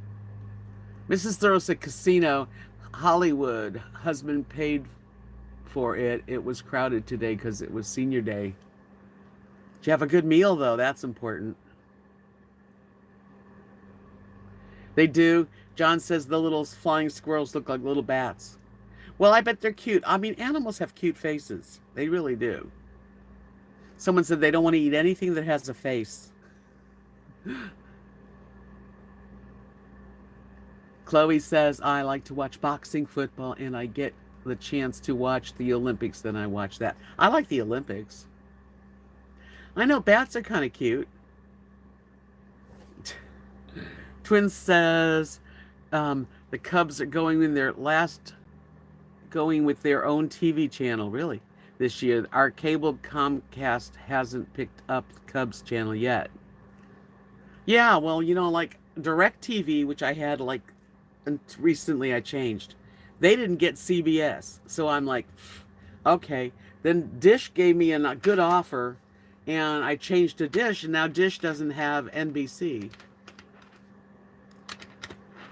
Mrs. Thorough said casino, Hollywood. Husband paid for it. It was crowded today because it was senior day. Did you have a good meal, though? That's important. They do. John says the little flying squirrels look like little bats. Well, I bet they're cute. I mean, animals have cute faces. They really do. Someone said they don't want to eat anything that has a face. Chloe says, I like to watch boxing, football, and I get the chance to watch the Olympics, then I watch that. I like the Olympics. I know bats are kind of cute. Twin says the Cubs are going with their own TV channel, really, this year. Our cable Comcast hasn't picked up the Cubs channel yet. Yeah, well, you know, like DirecTV, which I had like recently I changed. They didn't get CBS. So I'm like, okay. Then Dish gave me a good offer and I changed to Dish, and now Dish doesn't have NBC.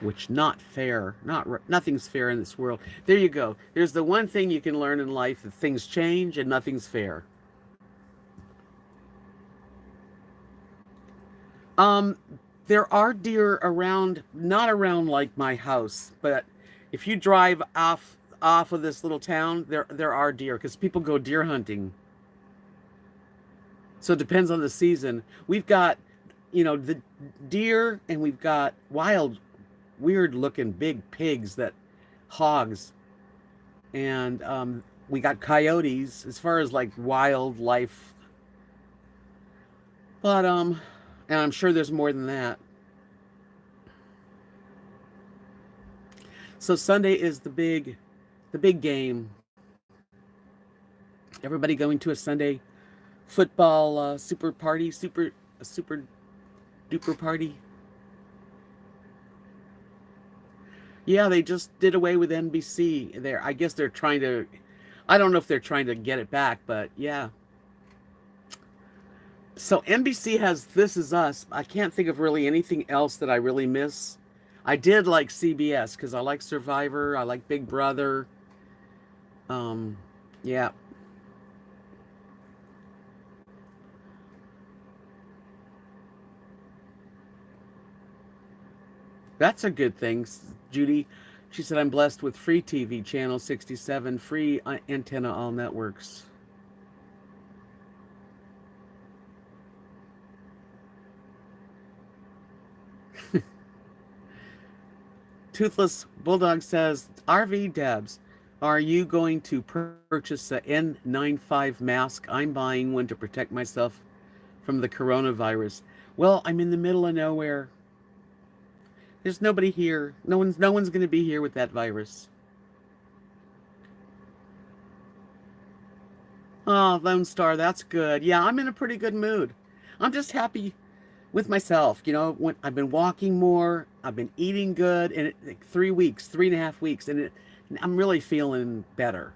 Which not fair. Nothing's fair in this world. There you go. There's the one thing you can learn in life, that things change and nothing's fair. There are deer around, not around like my house, but if you drive off off of this little town, there are deer because people go deer hunting. So it depends on the season. We've got, the deer, and we've got wild, weird looking big pigs, that hogs, and we got coyotes as far as like wildlife. But and I'm sure there's more than that. So Sunday is the big game. Everybody going to a Sunday football super party, super duper party. Yeah, they just did away with NBC. I guess they're trying to. I don't know if they're trying to get it back, but yeah. So NBC has This Is Us. I can't think of really anything else that I really miss. I did like CBS because I like Survivor. I like Big Brother. Um, yeah. That's a good thing, Judy. She said, I'm blessed with free TV, channel 67, free antenna, all networks. Toothless Bulldog says, RV Debs, are you going to purchase a N95 mask? I'm buying one to protect myself from the coronavirus. Well, I'm in the middle of nowhere. There's nobody here. No one's going to be here with that virus. Oh, Lone Star, that's good. Yeah, I'm in a pretty good mood. I'm just happy with myself. When I've been walking more, I've been eating good, and like 3 weeks, 3.5 weeks, and I'm really feeling better.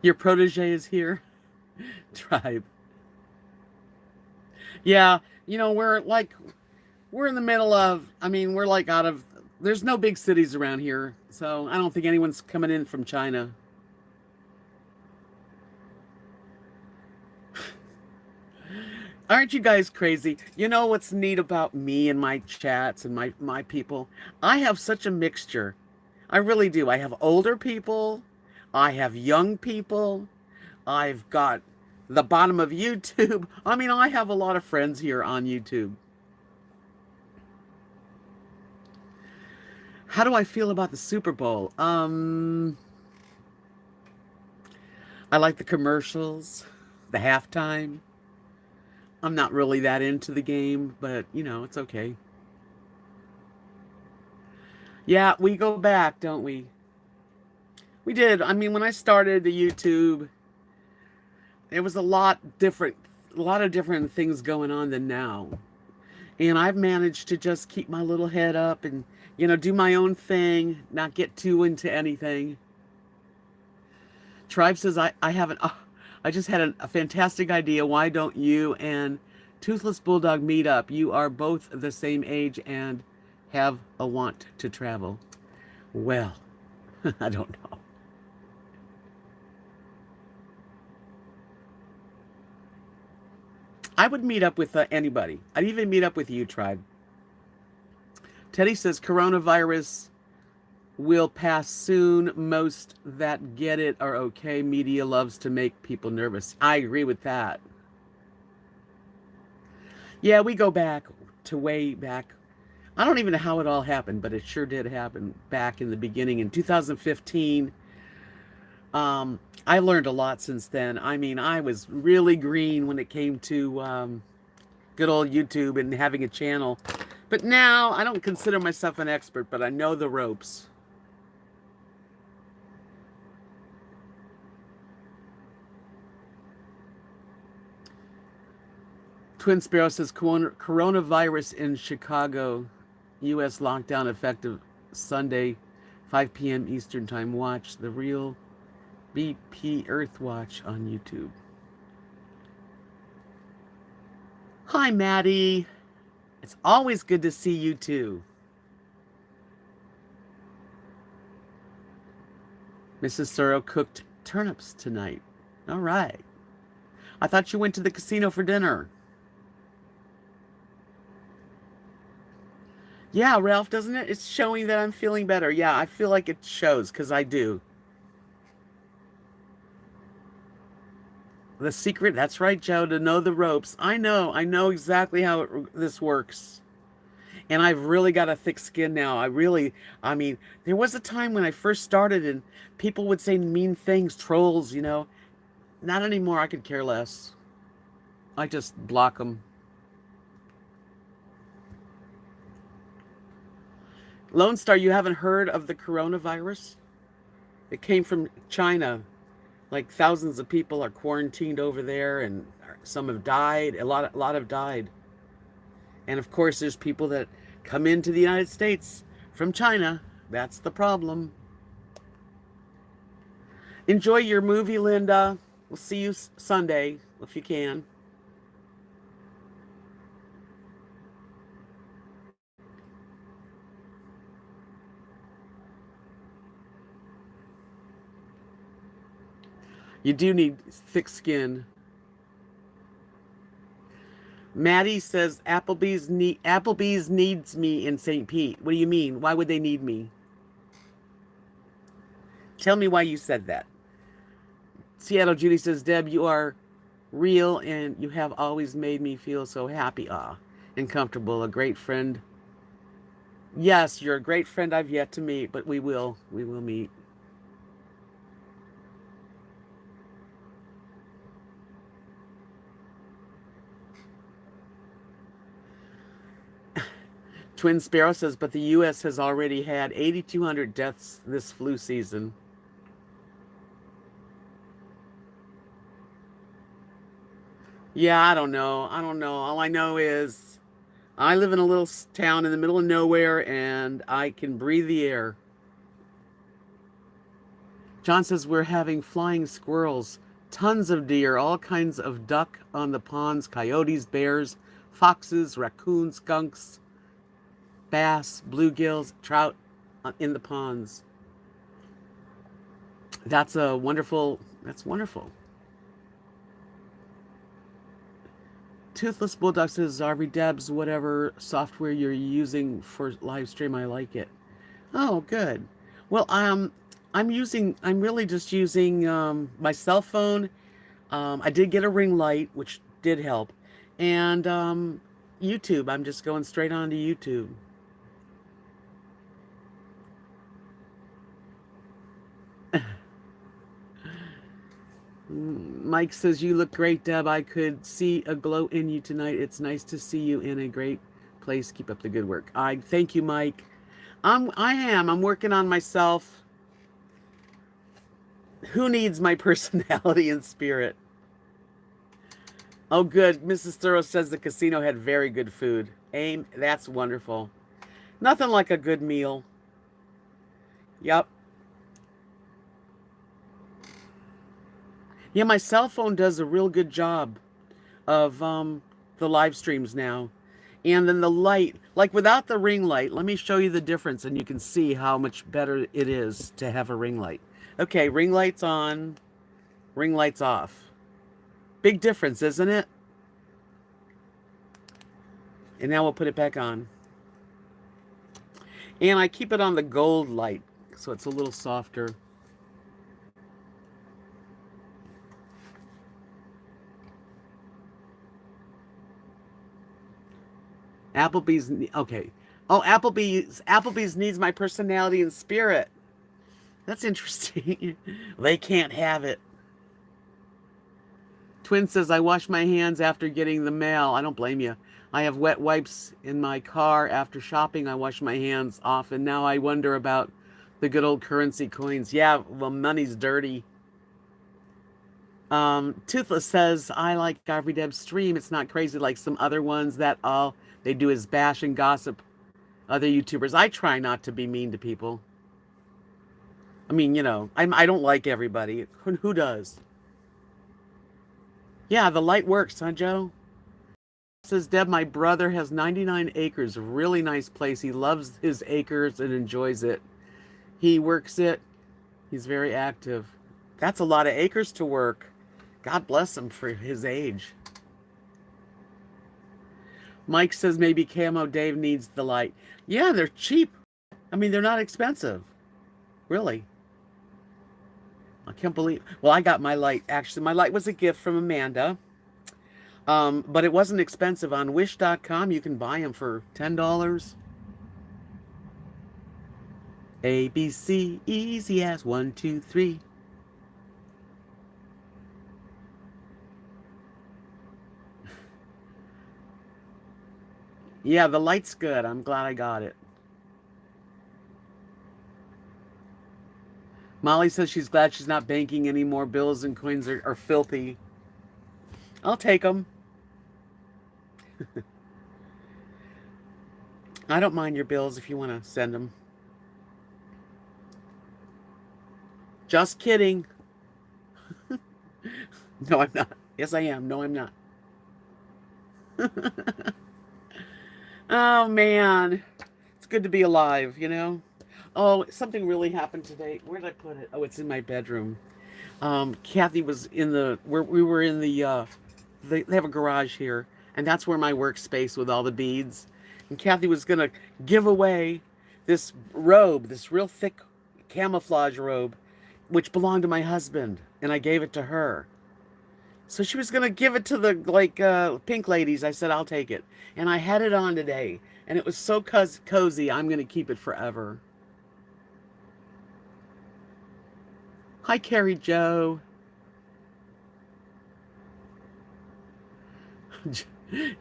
Your protege is here, Tribe. Yeah, we're in the middle of. I mean, we're like out of. There's no big cities around here, so I don't think anyone's coming in from China. Aren't you guys crazy? You know what's neat about me and my chats and my people? I have such a mixture. I really do. I have older people, I have young people, I've got the bottom of YouTube. I mean, I have a lot of friends here on YouTube. How do I feel about the Super Bowl? I like the commercials, the halftime. I'm not really that into the game, but it's okay. Yeah, we go back, don't we? We did. I mean, when I started the YouTube, it was a lot of different things going on than now. And I've managed to just keep my little head up and, do my own thing, not get too into anything. Tribe says, I haven't, I just had a fantastic idea. Why don't you and Toothless Bulldog meet up? You are both the same age and have a want to travel. Well, I don't know. I would meet up with anybody. I'd even meet up with you, Tribe. Teddy says coronavirus will pass soon. Most that get it are okay. Media loves to make people nervous. I agree with that. Yeah, we go back to way back. I don't even know how it all happened, but it sure did happen back in the beginning in 2015. I learned a lot since then. I mean, I was really green when it came to good old YouTube and having a channel. But now I don't consider myself an expert, but I know the ropes. Twin Sparrow says coronavirus in Chicago, U.S. lockdown effective Sunday, 5 p.m. Eastern Time. Watch the real BP Earth Watch on YouTube. Hi, Maddie. It's always good to see you too. Mrs. Sorrow cooked turnips tonight. All right. I thought you went to the casino for dinner. Yeah, Ralph, doesn't it? It's showing that I'm feeling better. Yeah, I feel like it shows because I do. The secret, that's right, Joe, to know the ropes. I know exactly how this works. And I've really got a thick skin now. I mean, there was a time when I first started and people would say mean things, trolls, you know. Not anymore. I could care less. I just block them. Lone Star, you haven't heard of the coronavirus? It came from China. Like thousands of people are quarantined over there, and some have died. A lot have died. And of course, there's people that come into the United States from China. That's the problem. Enjoy your movie, Linda. We'll see you Sunday if you can. You do need thick skin. Maddie says Applebee's needs me in St. Pete. What do you mean? Why would they need me? Tell me why you said that. Seattle Judy says, Deb, you are real and you have always made me feel so happy, and comfortable. A great friend. Yes, you're a great friend I've yet to meet, but we will. We will meet. Twin Sparrow says, but the U.S. has already had 8,200 deaths this flu season. Yeah, I don't know. I don't know. All I know is I live in a little town in the middle of nowhere and I can breathe the air. John says we're having flying squirrels, tons of deer, all kinds of duck on the ponds, coyotes, bears, foxes, raccoons, skunks, bass, bluegills, trout in the ponds. That's wonderful. That's wonderful. Toothless Bulldog says, RV Debs, whatever software you're using for live stream, I like it. Oh, good. Well, I'm really just using my cell phone. I did get a ring light, which did help, and YouTube. I'm just going straight on to YouTube. Mike says, you look great, Deb. I could see a glow in you tonight. It's nice to see you in a great place. Keep up the good work. I thank you, Mike. I'm working on myself. Who needs my personality and spirit? Oh, good. Mrs. Thorough says the casino had very good food. Aim, that's wonderful. Nothing like a good meal. Yep. Yeah, my cell phone does a real good job of the live streams now. And then the light, like without the ring light, let me show you the difference and you can see how much better it is to have a ring light. Okay, ring light's on, ring light's off. Big difference, isn't it? And now we'll put it back on. And I keep it on the gold light, so it's a little softer. Applebee's, okay. Oh, Applebee's needs my personality and spirit. That's interesting. They can't have it. Twin says, I wash my hands after getting the mail. I don't blame you. I have wet wipes in my car. After shopping, I wash my hands off. And now I wonder about the good old currency coins. Yeah, well, money's dirty. Toothless says, I like RvDebs stream. It's not crazy like some other ones that all they do is bash and gossip other YouTubers. I try not to be mean to people. I mean, you know, I don't like everybody. Who does? Yeah, the light works, huh, Joe? Says Deb, my brother has 99 acres. Really nice place. He loves his acres and enjoys it. He works it. He's very active. That's a lot of acres to work. God bless him for his age. Mike says maybe Camo Dave needs the light. Yeah, they're cheap. I mean, they're not expensive. Really. I can't believe. Well, I got my light. Actually, my light was a gift from Amanda. But it wasn't expensive. On Wish.com, you can buy them for $10. A, B, C, easy as 1, 2, 3. Yeah, the light's good. I'm glad I got it. Molly says she's glad she's not banking anymore. Bills and coins are filthy. I'll take them. I don't mind your bills if you want to send them. Just kidding. No, I'm not. Yes, I am. No, I'm not. Oh, man. It's good to be alive, you know? Oh, something really happened today. Where did I put it? Oh, it's in my bedroom. Kathy was in the, we were in the, they have a garage here, and that's where my workspace with all the beads. And Kathy was going to give away this robe, this real thick camouflage robe, which belonged to my husband, and I gave it to her. So she was going to give it to the, pink ladies. I said, I'll take it. And I had it on today, and it was so cozy, I'm going to keep it forever. Hi, Carrie Joe.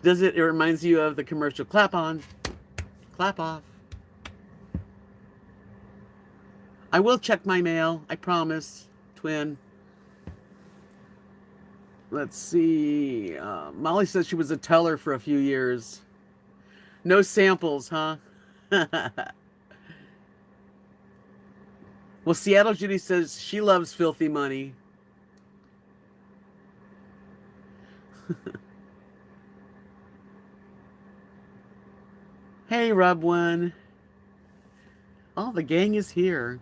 Does it? It reminds you of the commercial. Clap on, clap off. I will check my mail. I promise, twin. Let's see. Molly says she was a teller for a few years. No samples, huh? Well, Seattle Judy says she loves filthy money. Hey, Rub One. Oh, the gang is here.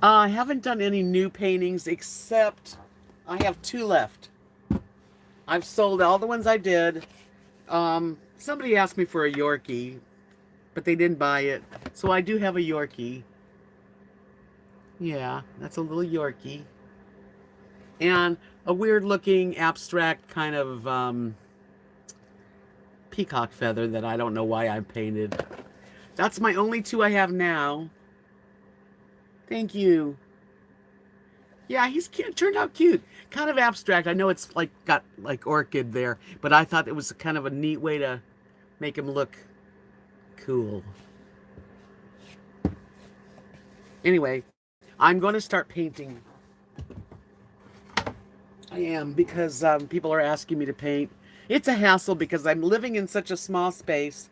I haven't done any new paintings except I have 2 left. I've sold all the ones I did. Somebody asked me for a Yorkie, but they didn't buy it. So I do have a Yorkie. Yeah, that's a little Yorkie. And a weird looking abstract kind of peacock feather that I don't know why I painted. That's my only 2 I have now. Thank you. Yeah, he's cute. Turned out cute. Kind of abstract. I know it's like got like orchid there, but I thought it was kind of a neat way to make him look cool. Anyway, I'm going to start painting. I am, because people are asking me to paint. It's a hassle because I'm living in such a small space.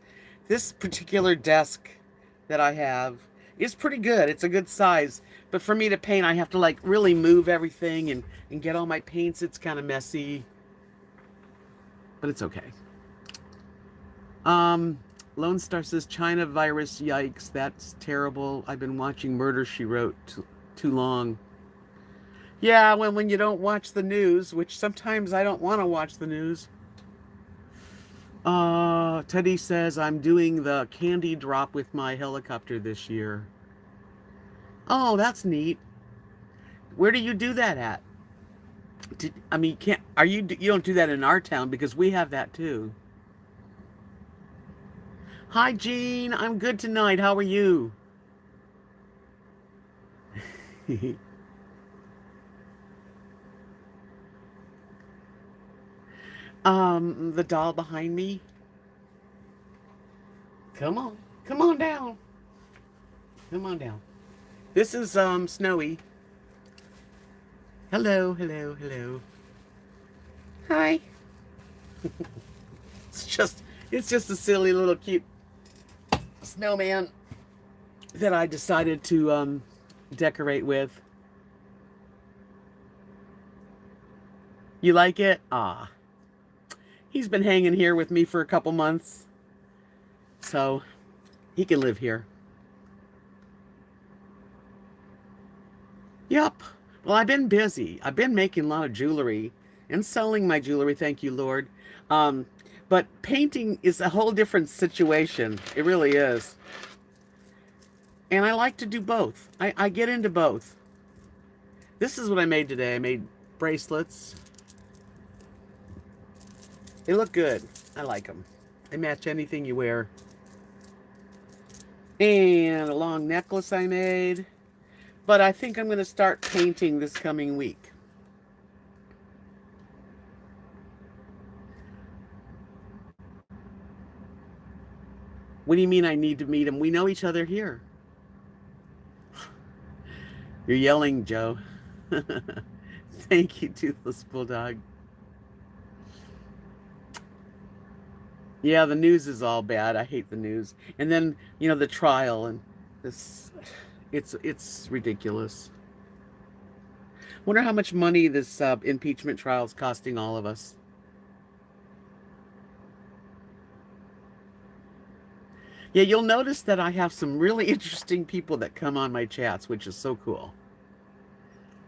This particular desk that I have is pretty good. It's a good size. But for me to paint, I have to like really move everything and get all my paints. It's kind of messy. But it's okay. Lone Star says, China virus, yikes, that's terrible. I've been watching Murder, She Wrote too long. Yeah, when you don't watch the news, which sometimes I don't want to watch the news. Teddy says, I'm doing the candy drop with my helicopter this year. Oh, that's neat. Where do you do that at? I mean, you don't do that in our town, because we have that too. Hi, Jean. I'm good tonight. How are you? The doll behind me. Come on. Come on down. Come on down. This is, Snowy. Hello, hello, hello. Hi. It's just a silly little cute snowman that I decided to, decorate with. You like it? Ah. He's been hanging here with me for a couple months, so he can live here. Yep. Well, I've been busy. I've been making a lot of jewelry and selling my jewelry. Thank you, Lord. Um, but painting is a whole different situation. It really is. And I like to do both. I get into both. This is what I made today. I made bracelets. They look good. I like them. They match anything you wear. And a long necklace I made. But I think I'm going to start painting this coming week. What do you mean I need to meet him? We know each other here. You're yelling, Joe. Thank you, Toothless Bulldog. Yeah, the news is all bad. I hate the news. And then, you know, the trial and this, it's ridiculous. Wonder how much money this impeachment trial is costing all of us. Yeah, you'll notice that I have some really interesting people that come on my chats, which is so cool.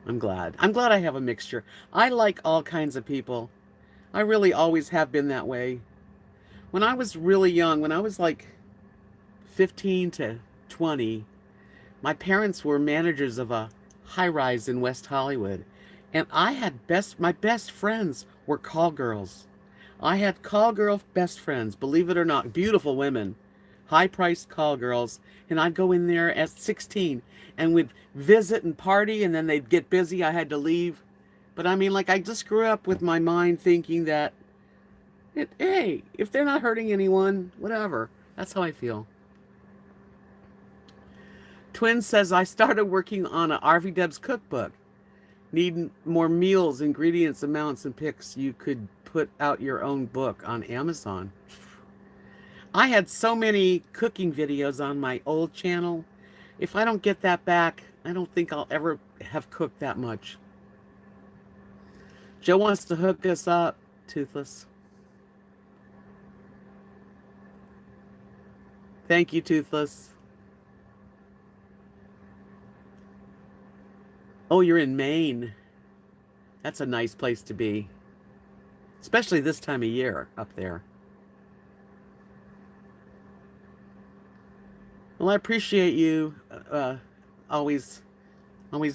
I'm glad. I'm glad I have a mixture. I like all kinds of people. I really always have been that way. When I was really young, when I was like 15 to 20, my parents were managers of a high-rise in West Hollywood, and my best friends were call girls. I had call girl best friends, believe it or not, beautiful women, high-priced call girls, and I'd go in there at 16 and would visit and party, and then they'd get busy. I had to leave. But I mean, like, I just grew up with my mind thinking that, hey, if they're not hurting anyone, whatever. That's how I feel. Twin says, I started working on an RV Debs cookbook. Need more meals, ingredients, amounts, and pics. You could put out your own book on Amazon. I had so many cooking videos on my old channel. If I don't get that back, I don't think I'll ever have cooked that much. Joe wants to hook us up, Toothless. Thank you, Toothless. Oh, you're in Maine. That's a nice place to be. Especially this time of year up there. Well, I appreciate you always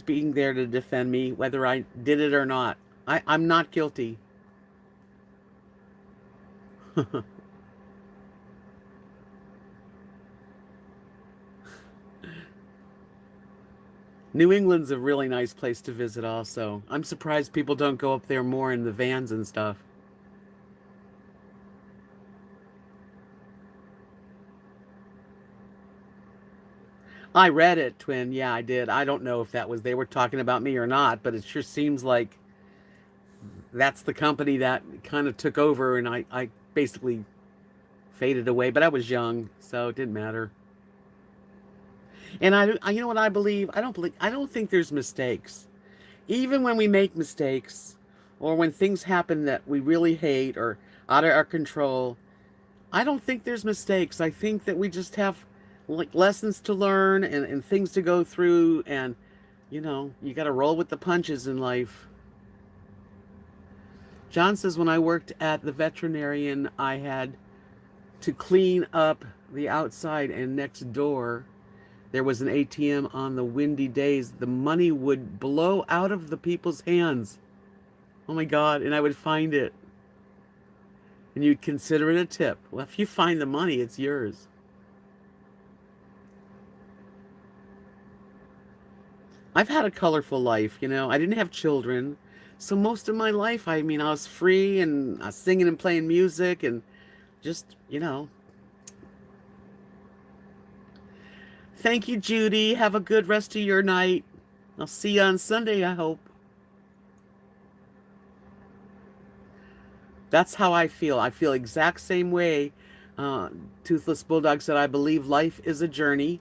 being there to defend me, whether I did it or not. I'm not guilty. New England's a really nice place to visit also. I'm surprised people don't go up there more in the vans and stuff. I read it, Twin. Yeah, I did. I don't know if they were talking about me or not, but it sure seems like that's the company that kind of took over, and I basically faded away. But I was young, so it didn't matter. And you know what I believe? I don't think there's mistakes. Even when we make mistakes, or when things happen that we really hate or out of our control, I don't think there's mistakes. I think that we just have like lessons to learn and things to go through, and you know, you got to roll with the punches in life. John says, when I worked at the veterinarian, I had to clean up the outside, and next door there was an ATM. On the windy days, the money would blow out of the people's hands. Oh my God, and I would find it. And you'd consider it a tip. Well, if you find the money, it's yours. I've had a colorful life, you know. I didn't have children. So most of my life, I mean, I was free, and I was singing and playing music and just, you know. Thank you, Judy. Have a good rest of your night. I'll see you on Sunday, I hope. That's how I feel. I feel exact same way. Toothless Bulldog said, I believe life is a journey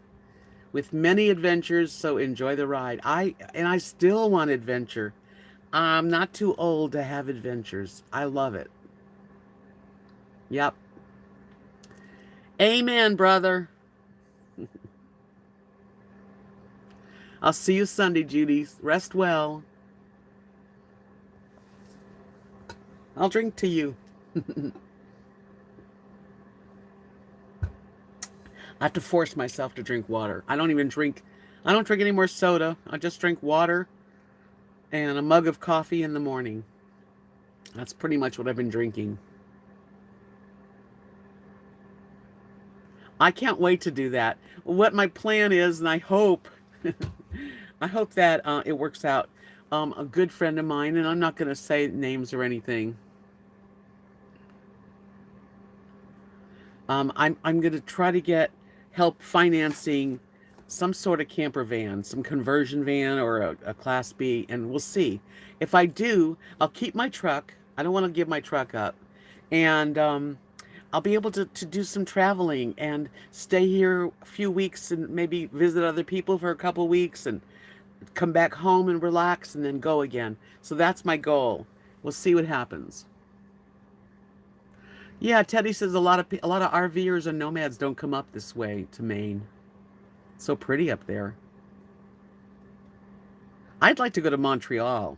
with many adventures, so enjoy the ride. I still want adventure. I'm not too old to have adventures. I love it. Yep. Amen, brother. I'll see you Sunday, Judy. Rest well. I'll drink to you. I have to force myself to drink water. I don't drink any more soda. I just drink water and a mug of coffee in the morning. That's pretty much what I've been drinking. I can't wait to do that. What my plan is, and I hope, I hope that it works out. A good friend of mine, and I'm not going to say names or anything. I'm going to try to get help financing some sort of camper van, some conversion van or a Class B, and we'll see. If I do, I'll keep my truck. I don't want to give my truck up. And I'll be able to do some traveling and stay here a few weeks and maybe visit other people for a couple weeks and come back home and relax and then go again. So that's my goal. We'll see what happens. Yeah, Teddy says a lot of RVers and nomads don't come up this way to Maine. It's so pretty up there. I'd like to go to Montreal.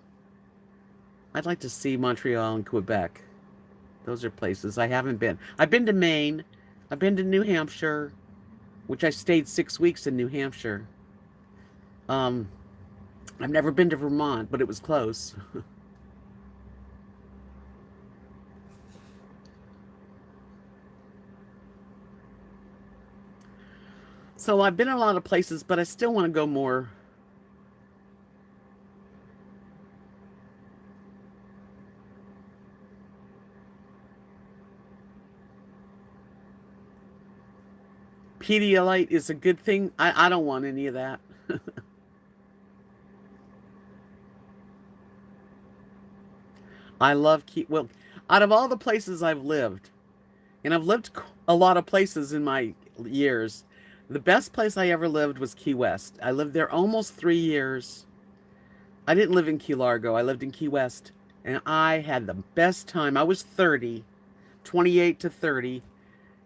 I'd like to see Montreal and Quebec. Those are places I haven't been. I've been to Maine. I've been to New Hampshire, which I stayed 6 weeks in New Hampshire. I've never been to Vermont, but it was close. So I've been in a lot of places, but I still want to go more. Pedialyte is a good thing. I don't want any of that. I love well, out of all the places I've lived, and I've lived a lot of places in my years, the best place I ever lived was Key West. I lived there almost 3 years. I didn't live in Key Largo. I lived in Key West, and I had the best time. I was 30, 28 to 30,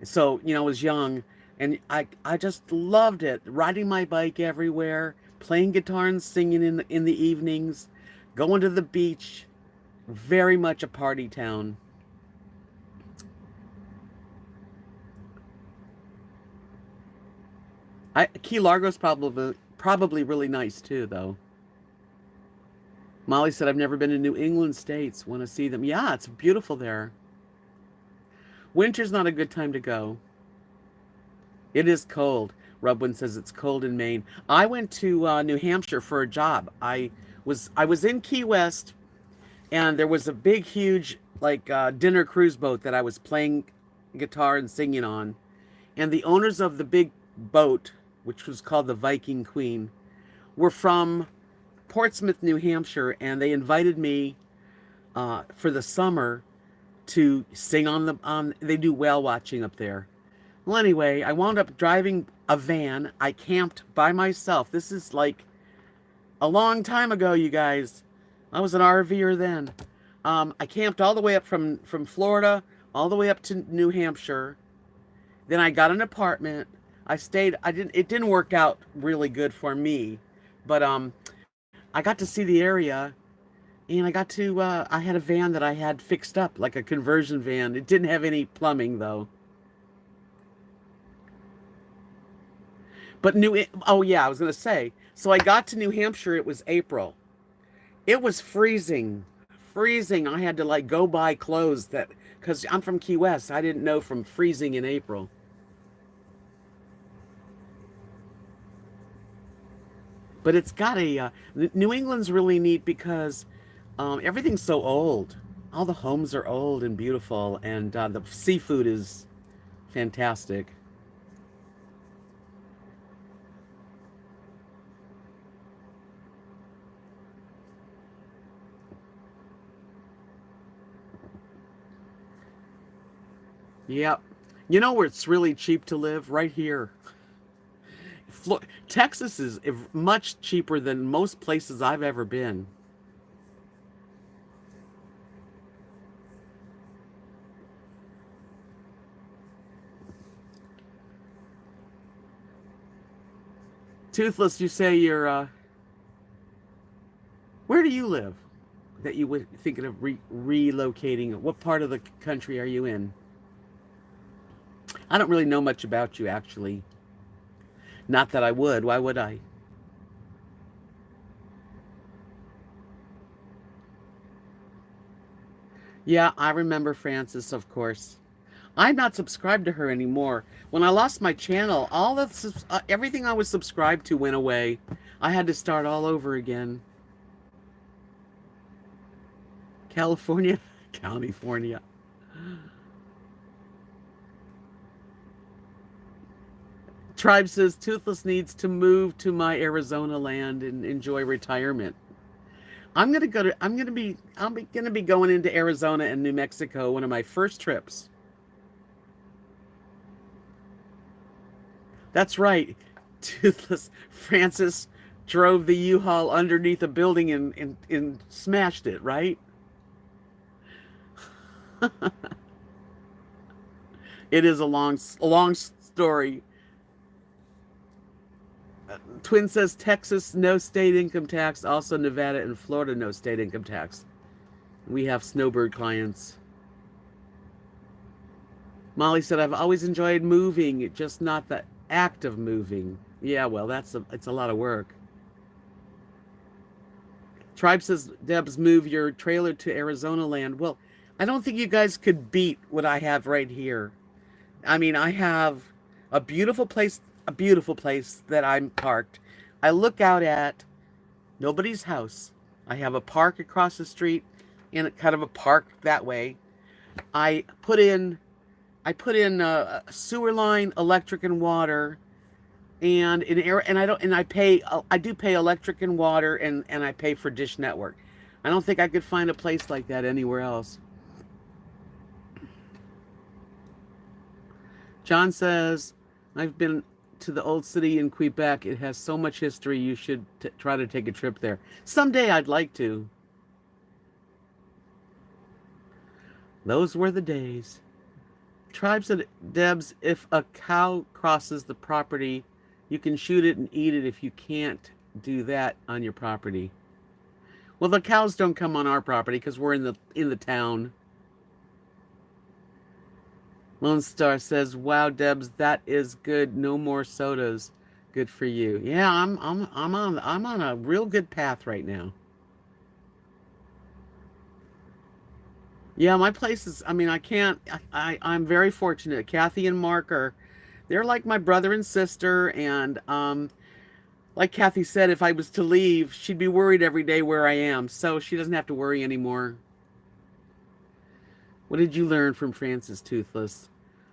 so I was young, and I just loved it. Riding my bike everywhere, playing guitar and singing in the evenings, going to the beach. Very much a party town. Key Largo's probably really nice too, though. Molly said, I've never been to New England states. Want to see them. Yeah, it's beautiful there. Winter's not a good time to go. It is cold. Rubwin says it's cold in Maine. I went to New Hampshire for a job. I was in Key West, and there was a big, huge dinner cruise boat that I was playing guitar and singing on. And the owners of the big boat, which was called the Viking Queen, were from Portsmouth, New Hampshire, and they invited me for the summer to sing on they do whale watching up there. Well, anyway, I wound up driving a van. I camped by myself. This is like a long time ago, you guys. I was an RVer then. I camped all the way up from Florida, all the way up to New Hampshire. Then I got an apartment. I stayed. It didn't work out really good for me, but I got to see the area, and I had a van that I had fixed up, like a conversion van. It didn't have any plumbing, though. But oh yeah, I was going to say, so I got to New Hampshire, it was April. It was freezing. Freezing. I had to go buy clothes because I'm from Key West. I didn't know from freezing in April. But it's got New England's really neat because everything's so old. All the homes are old and beautiful, and the seafood is fantastic. Yep. You know where it's really cheap to live? Right here. Texas is much cheaper than most places I've ever been. Toothless, you say you're, where do you live? that you would thinking of relocating? What part of the country are you in? I don't really know much about you, actually. Not that I would. Why would I? Yeah, I remember Frances, of course. I'm not subscribed to her anymore. When I lost my channel, all of everything I was subscribed to went away. I had to start all over again. California, California. Tribe says Toothless needs to move to my Arizona land and enjoy retirement. I'm gonna be going into Arizona and New Mexico, one of my first trips. That's right. Toothless Francis drove the U-Haul underneath a building and smashed it, right? It is a long story. Twin says Texas, no state income tax. Also Nevada and Florida, no state income tax. We have snowbird clients. Molly said, I've always enjoyed moving, just not the act of moving. Yeah, well, it's a lot of work. Tribe says, Debs, move your trailer to Arizona land. Well, I don't think you guys could beat what I have right here. I mean, I have a beautiful place that I'm parked. I look out at nobody's house. I have a park across the street and kind of a park that way. I put in a sewer line, electric and water, and I do pay electric and water, and I pay for Dish Network. I don't think I could find a place like that anywhere else. John says, I've been to the old city in Quebec. It has so much history. You should try to take a trip there. Someday I'd like to. Those were the days. Tribe said, Debs, if a cow crosses the property, you can shoot it and eat it if you can't do that on your property. Well, the cows don't come on our property because we're in the town. Lone Star says, "Wow, Debs, that is good. No more sodas. Good for you." Yeah, I'm on a real good path right now. Yeah, my place is, I mean, I'm very fortunate. Kathy and Mark they're like my brother and sister. And like Kathy said, if I was to leave, she'd be worried every day where I am. So she doesn't have to worry anymore. What did you learn from Francis, Toothless?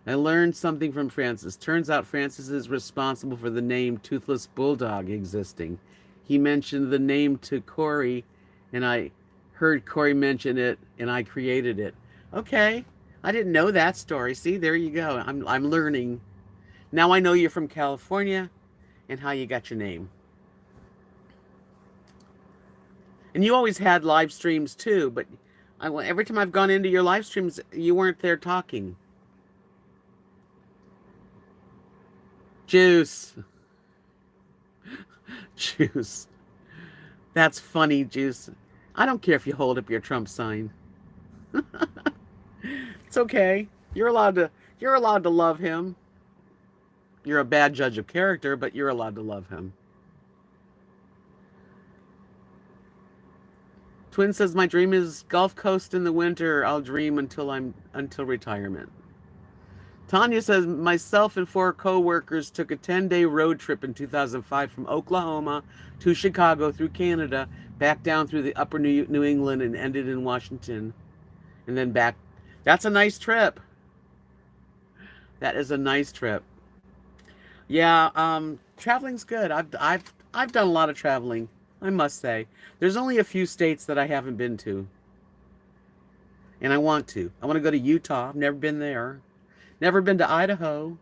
I learned something from Francis. Turns out Francis is responsible for the name Toothless Bulldog existing. He mentioned the name to Corey, and I heard Corey mention it, and I created it. Okay, I didn't know that story. See, there you go. I'm learning. Now I know you're from California, and how you got your name. And you always had live streams too, but every time I've gone into your live streams, you weren't there talking. Juice. Juice. That's funny, Juice. I don't care if you hold up your Trump sign. It's okay. You're allowed to love him. You're a bad judge of character, but you're allowed to love him. Twin says, my dream is Gulf Coast in the winter. I'll dream until retirement. Tanya says, myself and 4 co-workers took a 10-day road trip in 2005 from Oklahoma to Chicago through Canada, back down through the upper New England, and ended in Washington. And then back. That's a nice trip. That is a nice trip. Yeah, traveling's good. I've done a lot of traveling, I must say. There's only a few states that I haven't been to. And I want to. I want to go to Utah. I've never been there. Never been to Idaho.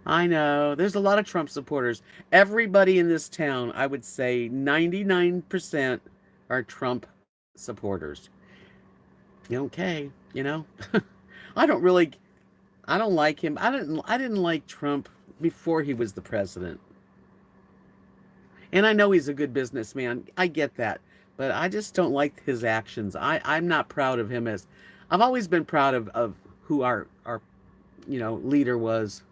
I know. There's a lot of Trump supporters. Everybody in this town, I would say 99% are Trump supporters. Okay, you know. I don't like him. I didn't like Trump before he was the president. And I know he's a good businessman. I get that. But I just don't like his actions. I'm not proud of him as I've always been proud of who our leader was.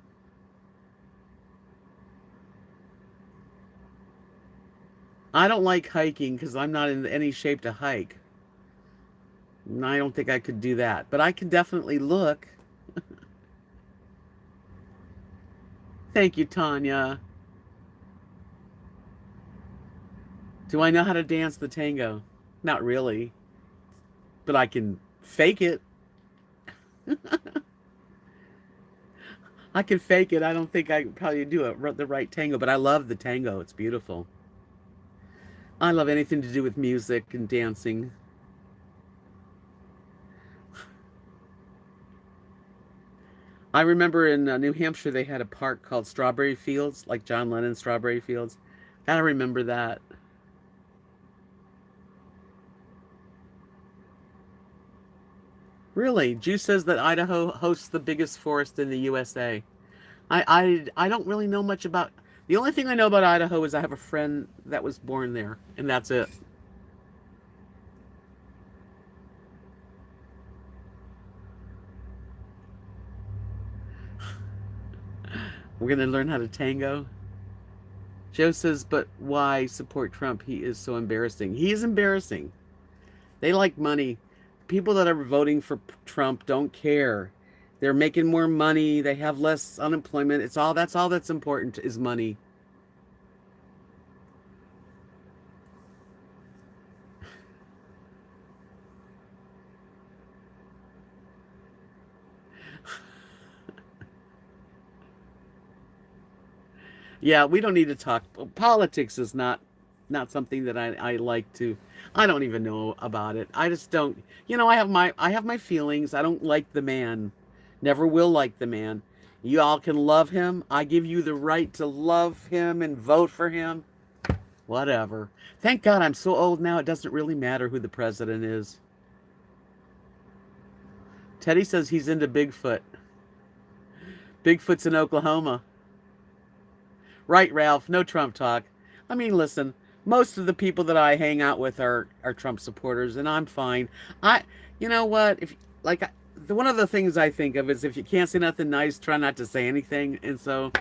I don't like hiking because I'm not in any shape to hike. And I don't think I could do that. But I can definitely look. Thank you, Tanya. Do I know how to dance the tango? Not really. But I can fake it. I can fake it. I don't think I could probably do the right tango, but I love the tango. It's beautiful. I love anything to do with music and dancing. I remember in New Hampshire they had a park called Strawberry Fields, like John Lennon's Strawberry Fields. I remember that. Really, Juice says that Idaho hosts the biggest forest in the USA. I don't really know much about. The only thing I know about Idaho is I have a friend that was born there, and that's it. We're gonna learn how to tango. Joe says, but why support Trump? He is so embarrassing. He is embarrassing. They like money. People that are voting for Trump don't care. They're making more money. They have less unemployment. That's all that's important is money. Yeah, we don't need to talk. Politics is not something that I like to. I don't even know about it. I just don't. I have my feelings. I don't like the man. Never will like the man. You all can love him. I give you the right to love him and vote for him. Whatever. Thank God I'm so old now. It doesn't really matter who the president is. Teddy says he's into Bigfoot. Bigfoot's in Oklahoma. Right, Ralph. No Trump talk. I mean, listen, most of the people that I hang out with are Trump supporters, and I'm fine. You know what? If like, one of the things I think of is if you can't say nothing nice, try not to say anything. And so,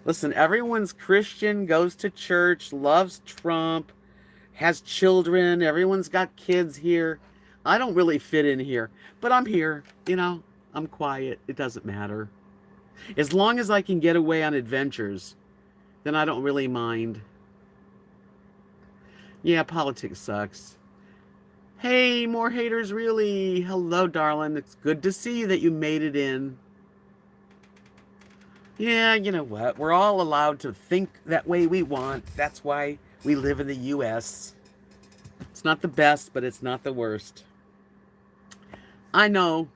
listen, everyone's Christian, goes to church, loves Trump, has children. Everyone's got kids here. I don't really fit in here, but I'm here. I'm quiet. It doesn't matter. As long as I can get away on adventures, then I don't really mind. Yeah, politics sucks. Hey, more haters, really. Hello, darling. It's good to see that you made it in. Yeah, you know what? We're all allowed to think that way we want. That's why we live in the U.S. It's not the best, but it's not the worst. I know.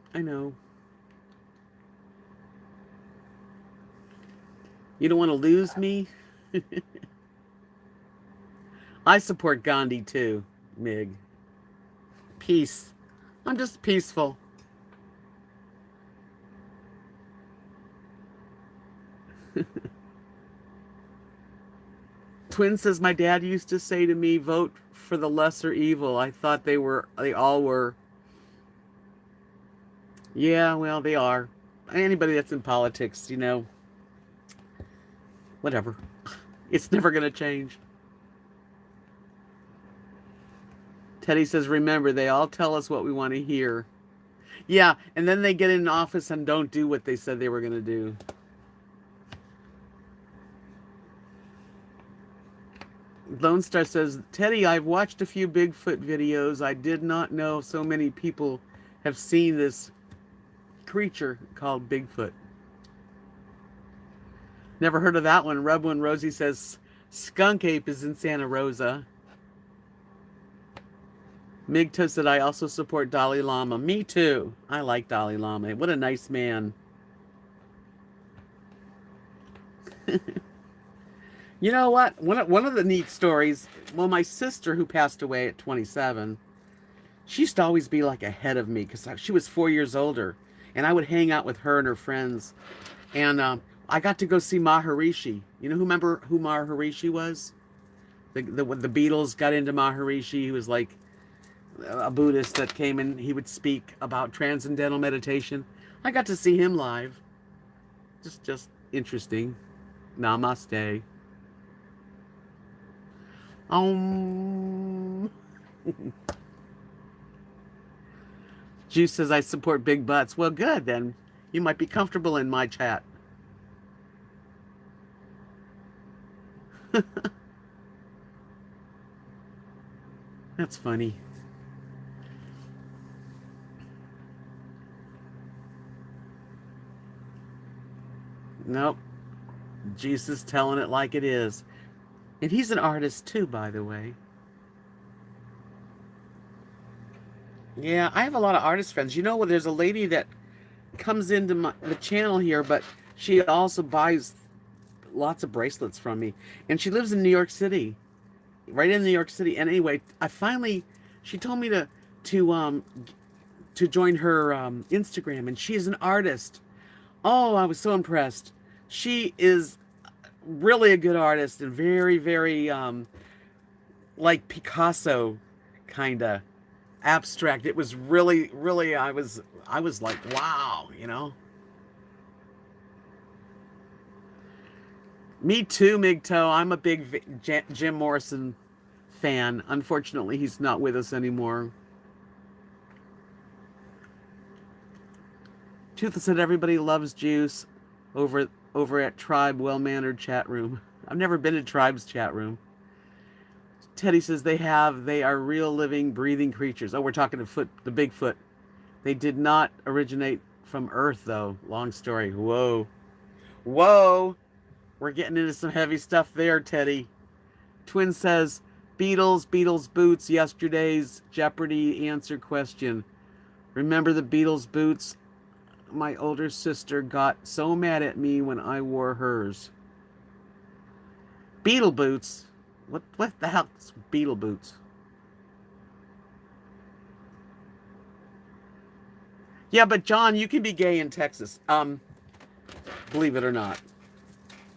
You don't want to lose me? I support Gandhi too, Mig. Peace. I'm just peaceful. Twin says my dad used to say to me, vote for the lesser evil. I thought they all were. Yeah, well, they are. Anybody that's in politics, whatever. It's never going to change. Teddy says, remember, they all tell us what we want to hear. Yeah, and then they get in office and don't do what they said they were going to do. Lone Star says, Teddy, I've watched a few Bigfoot videos. I did not know so many people have seen this creature called Bigfoot. Never heard of that one. Rub One Rosie says, Skunk Ape is in Santa Rosa. Migto said, I also support Dalai Lama. Me too. I like Dalai Lama. What a nice man. You know what? One of the neat stories, well, my sister who passed away at 27, she used to always be like ahead of me because she was 4 years older. And I would hang out with her and her friends. And I got to go see Maharishi. You know, remember who Maharishi was? The Beatles got into Maharishi. He was like a Buddhist that came and he would speak about transcendental meditation. I got to see him live. Just interesting. Namaste. Um. Juice says I support big butts. Well, good then. You might be comfortable in my chat. That's funny. Nope. Juice is telling it like it is. And he's an artist too, by the way. Yeah, I have a lot of artist friends. You know, there's a lady that comes into the channel here, but she also buys lots of bracelets from me. And she lives in New York City. Right in New York City. And anyway, she told me to join her Instagram, and she's an artist. Oh, I was so impressed. She is really a good artist and very, very like Picasso kind of abstract. It was really, really, I was like, wow, you know. Me too, Migto. I'm a big Jim Morrison fan. Unfortunately, he's not with us anymore. Truth said everybody loves Juice over at Tribe Well-Mannered Chat Room. I've never been to Tribe's chat room. Teddy says they are real living, breathing creatures. Oh, we're talking the Bigfoot. They did not originate from Earth, though. Long story. Whoa. Whoa. We're getting into some heavy stuff there, Teddy. Twin says, Beatles boots, yesterday's Jeopardy answer question. Remember the Beatles boots? My older sister got so mad at me when I wore hers. Beetle boots? What the hell is Beetle boots? Yeah, but John, you can be gay in Texas. Believe it or not.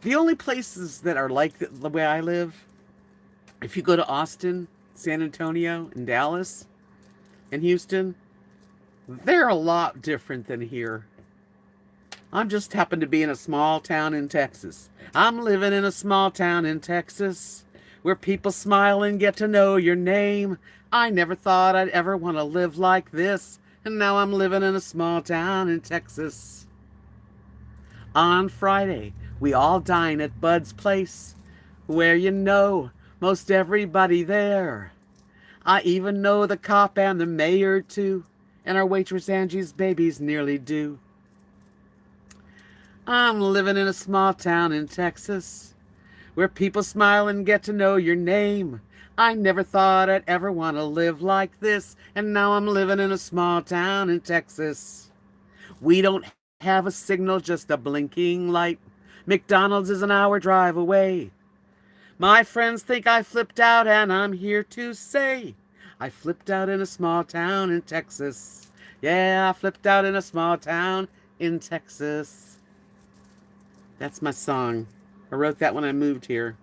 The only places that are like the way I live, if you go to Austin, San Antonio, and Dallas, and Houston, they're a lot different than here. I'm just happen to be in a small town in Texas. I'm living in a small town in Texas where people smile and get to know your name. I never thought I'd ever want to live like this, and now I'm living in a small town in Texas. On Friday, we all dine at Bud's place, where you know most everybody there. I even know the cop and the mayor too, and our waitress Angie's baby's nearly due. I'm living in a small town in Texas, where people smile and get to know your name. I never thought I'd ever want to live like this, and now I'm living in a small town in Texas. We don't have a signal, just a blinking light. McDonald's is an hour drive away. My friends think I flipped out, and I'm here to say I flipped out in a small town in Texas. Yeah, I flipped out in a small town in Texas. That's my song. I wrote that when I moved here.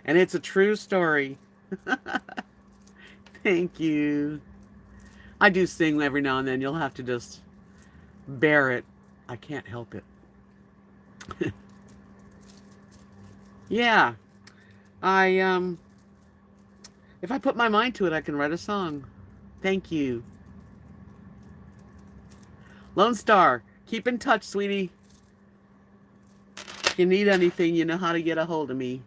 And it's a true story. Thank you. I do sing every now and then. You'll have to just bear it. I can't help it. Yeah. If I put my mind to it, I can write a song. Thank you. Lone Star, keep in touch, sweetie. If you need anything, you know how to get a hold of me.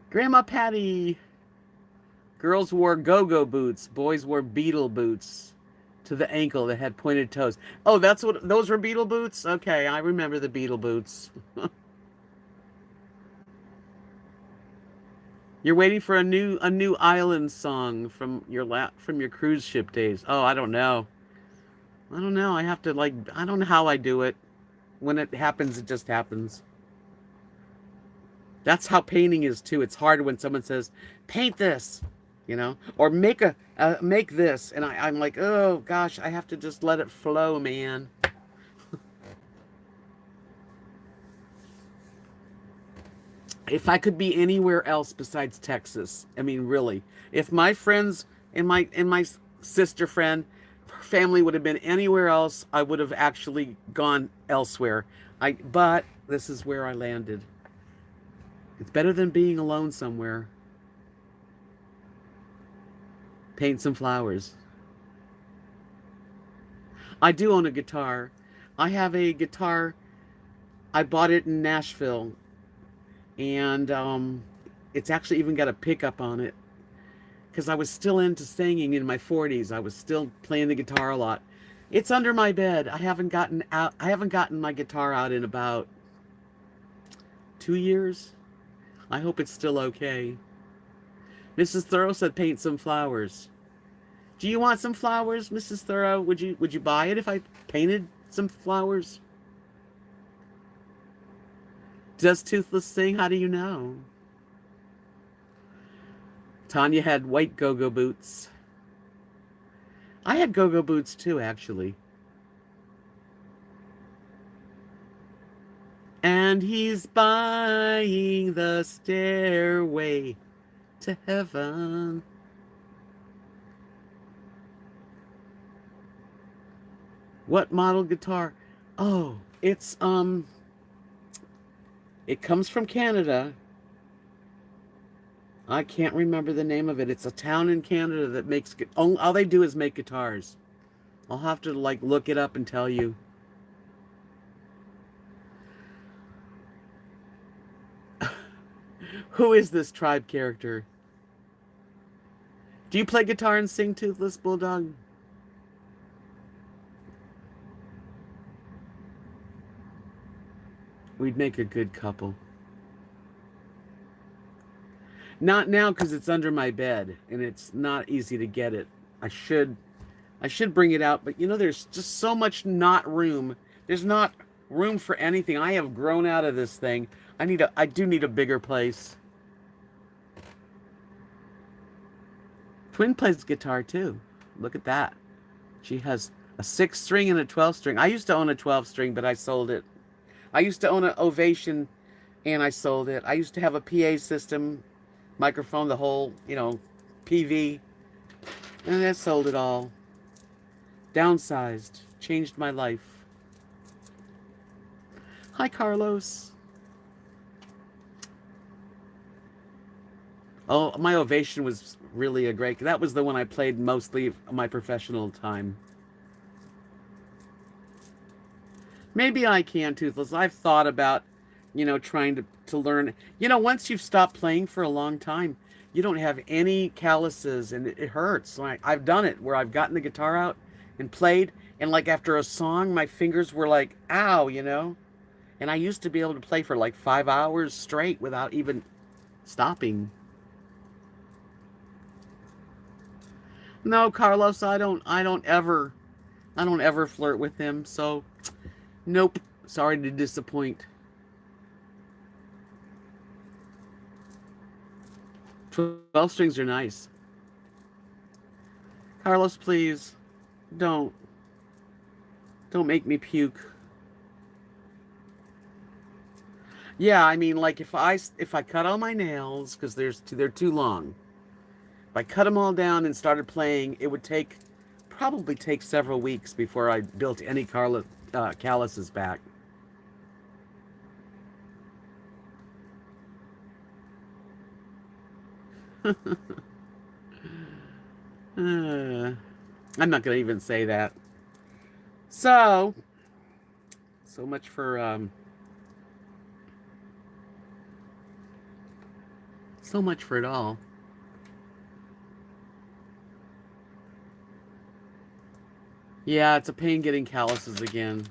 Grandma Patty. Girls wore go-go boots. Boys wore beetle boots to the ankle that had pointed toes. Oh, those were beetle boots? Okay, I remember the beetle boots. You're waiting for a new island song from your cruise ship days. Oh, I don't know. I don't know. I have to I don't know how I do it. When it happens, it just happens. That's how painting is too. It's hard when someone says, paint this. you know, or make this, and I'm like, oh gosh, I have to just let it flow, man. If I could be anywhere else besides Texas, I mean, really, if my friends and my sister friend family would have been anywhere else, I would have actually gone elsewhere. But this is where I landed. It's better than being alone somewhere. Paint some flowers. I do own a guitar. I have a guitar. I bought it in Nashville, and it's actually even got a pickup on it because I was still into singing in my 40s. I was still playing the guitar a lot. It's under my bed. I haven't gotten out. I haven't gotten my guitar out in about 2 years. I hope it's still okay. Mrs. Thoreau said paint some flowers. Do you want some flowers, Mrs. Thoreau? Would you buy it if I painted some flowers? Does Toothless sing? How do you know? Tanya had white go-go boots. I had go-go boots too, actually. And he's buying the stairway to heaven. What model guitar? Oh, it comes from Canada. I can't remember the name of it. It's a town in Canada that makes all they do is make guitars. I'll have to like look it up and tell you. Who is this tribe character? Do you play guitar and sing, Toothless Bulldog? We'd make a good couple. Not now because it's under my bed and it's not easy to get it. I should bring it out, but you know there's just so much not room. There's not room for anything. I have grown out of this thing. I do need a bigger place. Twin plays guitar too. Look at that. She has a 6-string and a 12-string. I used to own a 12-string, but I sold it. I used to own an Ovation, and I sold it. I used to have a PA system, microphone, the whole, PV, and I sold it all. Downsized. Changed my life. Hi, Carlos. Oh, my Ovation was really a great... That was the one I played mostly my professional time. Maybe I can, Toothless. I've thought about, trying to learn. Once you've stopped playing for a long time, you don't have any calluses, and it hurts. Like, I've done it where I've gotten the guitar out and played, and like after a song, my fingers were like, ow, And I used to be able to play for like 5 hours straight without even stopping. No, Carlos, I don't ever flirt with him, so nope. Sorry to disappoint. 12 strings are nice. Carlos, please, don't make me puke. Yeah, I mean, like if I cut all my nails because they're too long. If I cut them all down and started playing, it would probably take several weeks before I built any calluses back. I'm not going to even say that. So much for it all. Yeah, it's a pain getting calluses again.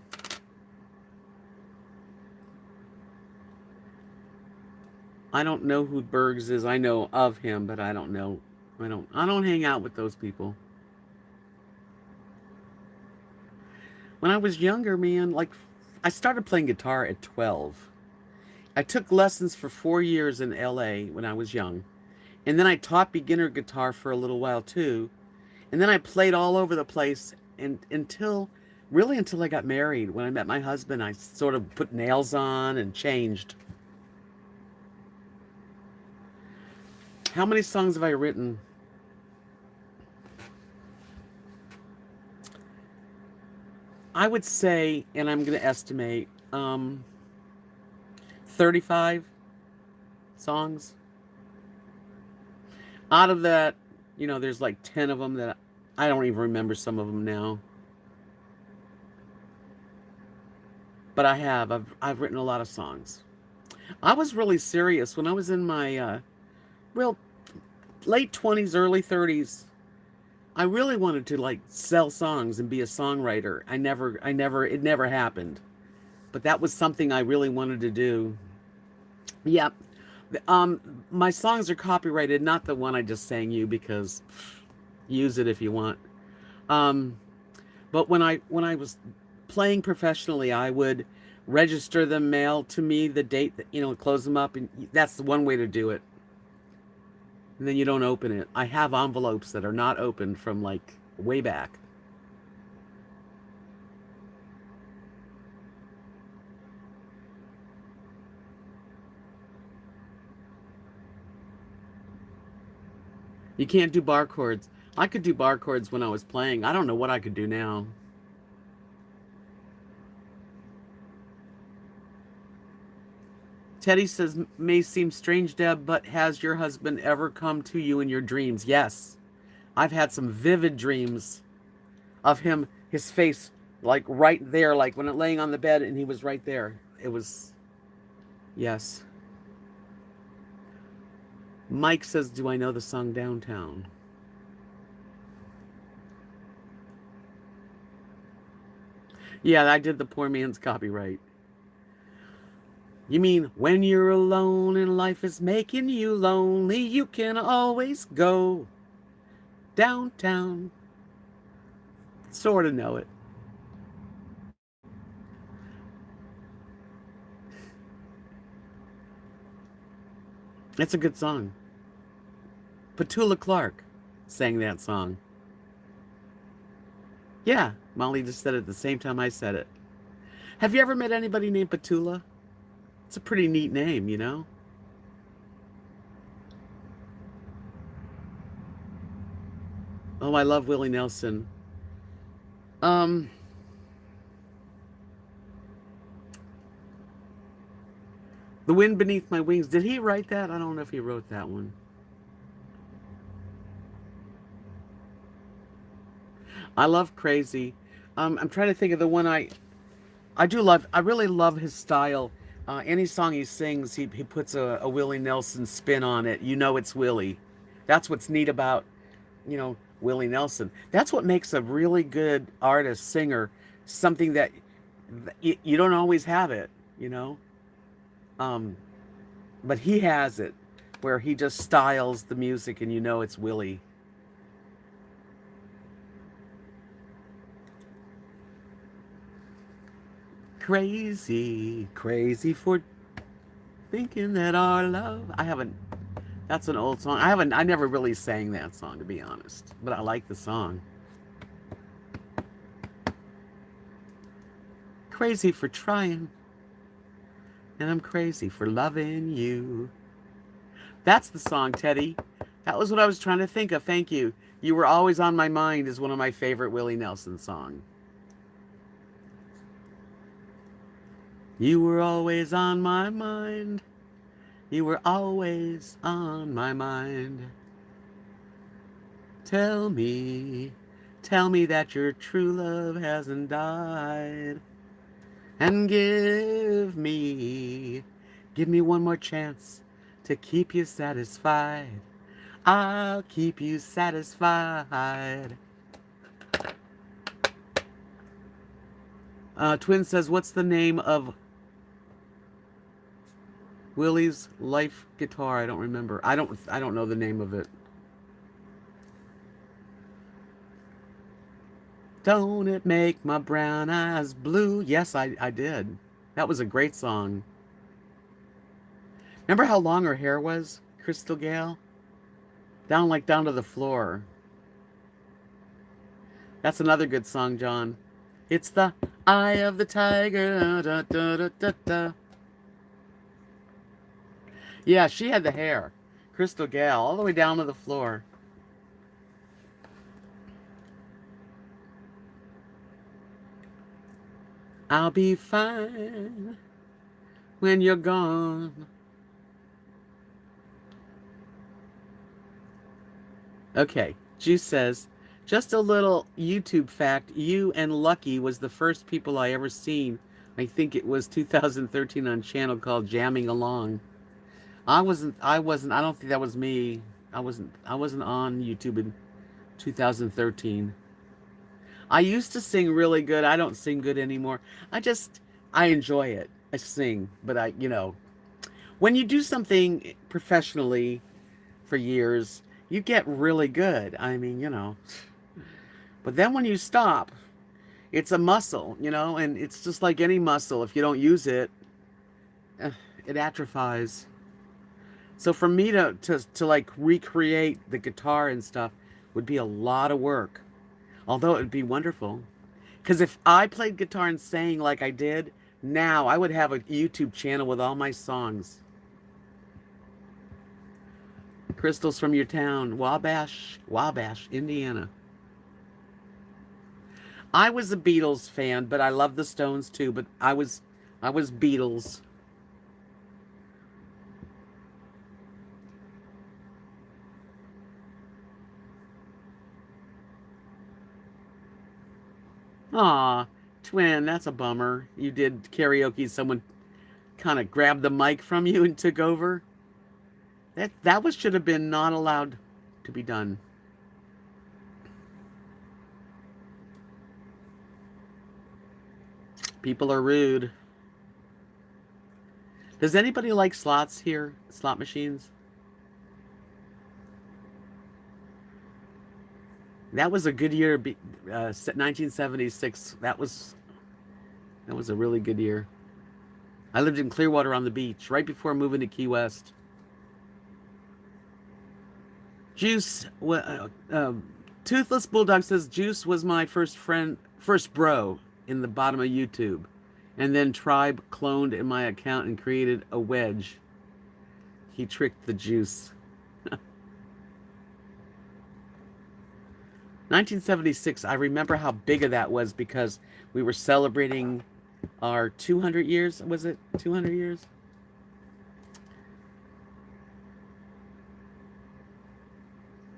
I don't know who Bergs is. I know of him, but I don't know. I don't hang out with those people. When I was younger, man, like I started playing guitar at 12. I took lessons for 4 years in LA when I was young. And then I taught beginner guitar for a little while too. And then I played all over the place and until I got married. When I met my husband, I sort of put nails on and changed. How many songs have I written? I would say, and I'm going to estimate, 35 songs. Out of that, there's like 10 of them that I don't even remember some of them now. But I've written a lot of songs. I was really serious when I was in my real late 20s, early 30s. I really wanted to like sell songs and be a songwriter. It never happened. But that was something I really wanted to do. Yeah. My songs are copyrighted, not the one I just sang you because use it if you want. Um, but when I was playing professionally, I would register them, mail to me the date that close them up, and that's the one way to do it. And then you don't open it. I have envelopes that are not opened from like way back. You can't do bar chords. I could do bar chords when I was playing. I don't know what I could do now. Teddy says, may seem strange, Deb, but has your husband ever come to you in your dreams? Yes. I've had some vivid dreams of him, his face, like right there, like when it laying on the bed and he was right there. It was, yes. Mike says, do I know the song Downtown? Yeah, I did the poor man's copyright. You mean when you're alone and life is making you lonely, you can always go downtown. Sort of know it. It's a good song. Petula Clark sang that song. Yeah, Molly just said it at the same time I said it. Have you ever met anybody named Petula? It's a pretty neat name, you know? Oh, I love Willie Nelson. Um, The Wind Beneath My Wings. Did he write that? I don't know if he wrote that one. I love Crazy. I'm trying to think of the one I do love. I really love his style. Any song he sings, he puts a Willie Nelson spin on it. You know it's Willie. That's what's neat about, Willie Nelson. That's what makes a really good artist, singer, something that you don't always have it, you know? Um, but he has it where he just styles the music and you know it's Willie. Crazy, crazy for thinking that our love. I haven't. That's an old song. I never really sang that song to be honest, but I like the song. Crazy for trying, and I'm crazy for loving you. That's the song, Teddy. That was what I was trying to think of. Thank you. You Were Always on My Mind is one of my favorite Willie Nelson songs. You were always on my mind. You were always on my mind. Tell me, tell me that your true love hasn't died. And give me one more chance to keep you satisfied. I'll keep you satisfied. Twin says, what's the name of Willie's life guitar? I don't remember. I don't know the name of it. Don't it make my brown eyes blue? Yes, I did. That was a great song. Remember how long her hair was, Crystal Gale? Down to the floor. That's another good song, John. It's the eye of the tiger. Da, da, da, da, da. Yeah, she had the hair. Crystal Gayle, all the way down to the floor. I'll be fine when you're gone. Okay, Juice says, just a little YouTube fact. You and Lucky was the first people I ever seen. I think it was 2013 on a channel called Jamming Along. I don't think that was me. I wasn't on YouTube in 2013. I used to sing really good. I don't sing good anymore. I enjoy it. I sing, but when you do something professionally for years, you get really good. I mean. But then when you stop, it's a muscle, and it's just like any muscle. If you don't use it, it atrophies. So for me to like recreate the guitar and stuff would be a lot of work. Although it would be wonderful. Because if I played guitar and sang like I did, now I would have a YouTube channel with all my songs. Crystal's from your town, Wabash, Indiana. I was a Beatles fan, but I love the Stones too. But I was Beatles. Aw, twin, that's a bummer. You did karaoke, someone kind of grabbed the mic from you and took over. That should have been not allowed to be done. People are rude. Does anybody like slots here? Slot machines? That was a good year, 1976. That was a really good year. I lived in Clearwater on the beach right before moving to Key West. Juice, Toothless Bulldog says, Juice was my first bro in the bottom of YouTube. And then Tribe cloned in my account and created a wedge. He tricked the Juice. 1976, I remember how big of that was because we were celebrating our 200 years. Was it 200 years?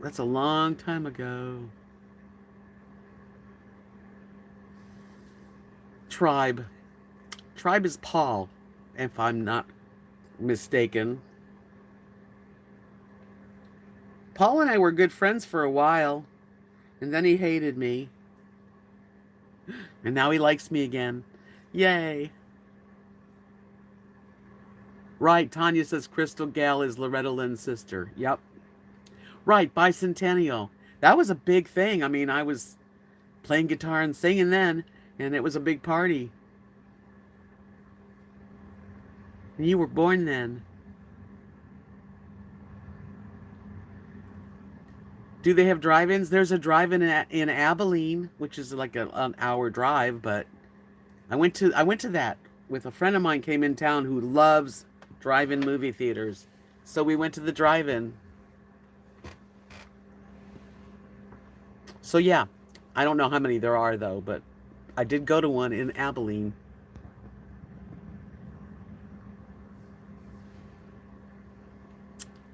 That's a long time ago. Tribe is Paul, if I'm not mistaken. Paul and I were good friends for a while. And then he hated me. And now he likes me again. Yay. Right, Tanya says Crystal Gayle is Loretta Lynn's sister. Yep. Right, bicentennial. That was a big thing. I mean, I was playing guitar and singing then, and it was a big party. And you were born then. Do they have drive-ins? There's a drive-in in Abilene, which is like an hour drive, but I went to that with a friend of mine came in town who loves drive-in movie theaters. So we went to the drive-in. So yeah, I don't know how many there are though, but I did go to one in Abilene.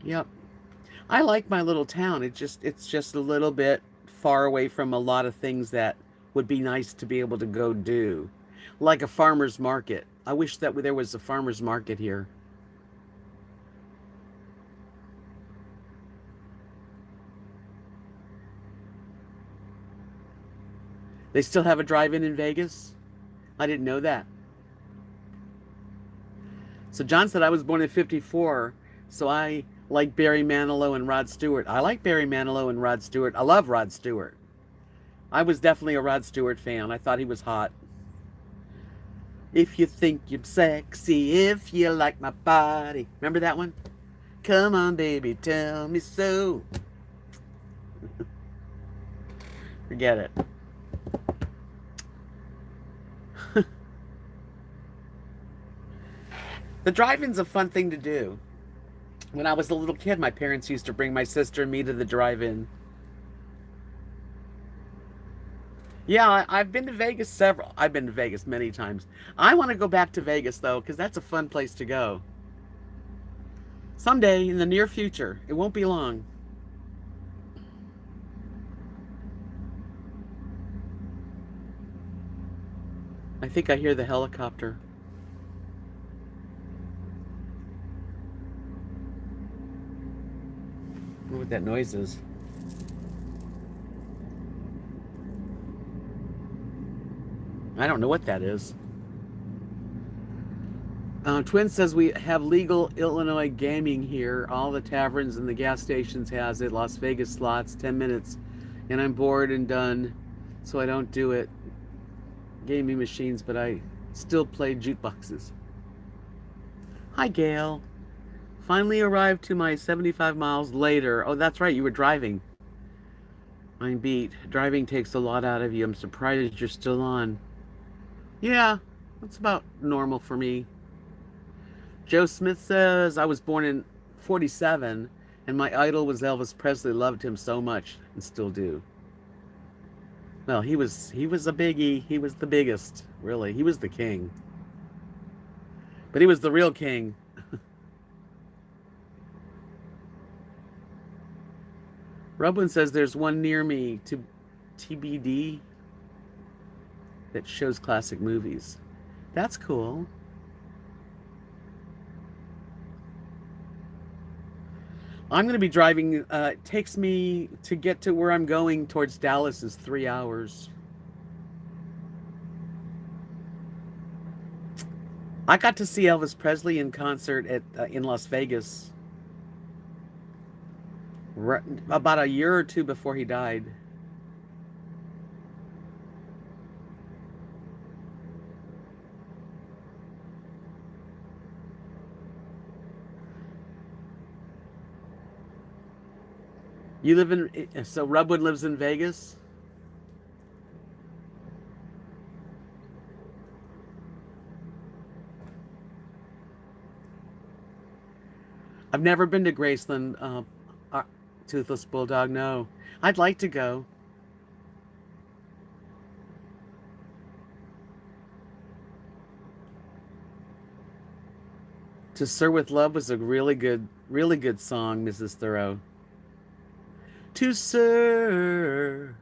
Yep. I like my little town. It's just a little bit far away from a lot of things that would be nice to be able to go do. Like a farmer's market. I wish that there was a farmer's market here. They still have a drive-in in Vegas? I didn't know that. So John said I was born in 54, so I like Barry Manilow and Rod Stewart. I like Barry Manilow and Rod Stewart. I love Rod Stewart. I was definitely a Rod Stewart fan. I thought he was hot. If you think you're sexy, if you like my body. Remember that one? Come on, baby, tell me so. Forget it. The drive-in's a fun thing to do. When I was a little kid, my parents used to bring my sister and me to the drive-in. Yeah, I've been to Vegas several. I've been to Vegas many times. I want to go back to Vegas though, because that's a fun place to go. Someday in the near future. It won't be long. I think I hear the helicopter. I wonder what that noise is. I don't know what that is. Twin says we have legal Illinois gaming here. All the taverns and the gas stations has it. Las Vegas slots, 10 minutes. And I'm bored and done, so I don't do it. Gaming machines, but I still play jukeboxes. Hi, Gail. Finally arrived to my 75 miles later. Oh, that's right, you were driving. I'm beat. Driving takes a lot out of you. I'm surprised you're still on. Yeah, that's about normal for me. Joe Smith says, I was born in 47, and my idol was Elvis Presley. Loved him so much, and still do. Well, he was a biggie. He was the biggest, really. He was the king. But he was the real king. Robin says there's one near me to TBD that shows classic movies. That's cool. I'm going to be driving. It takes me to get to where I'm going towards Dallas is 3 hours. I got to see Elvis Presley in concert in Las Vegas about a year or two before he died. You live in, so Rubwood lives in Vegas? I've never been to Graceland, Toothless Bulldog, no. I'd like to go. To Sir with Love was a really good song, Mrs. Thoreau. To Sir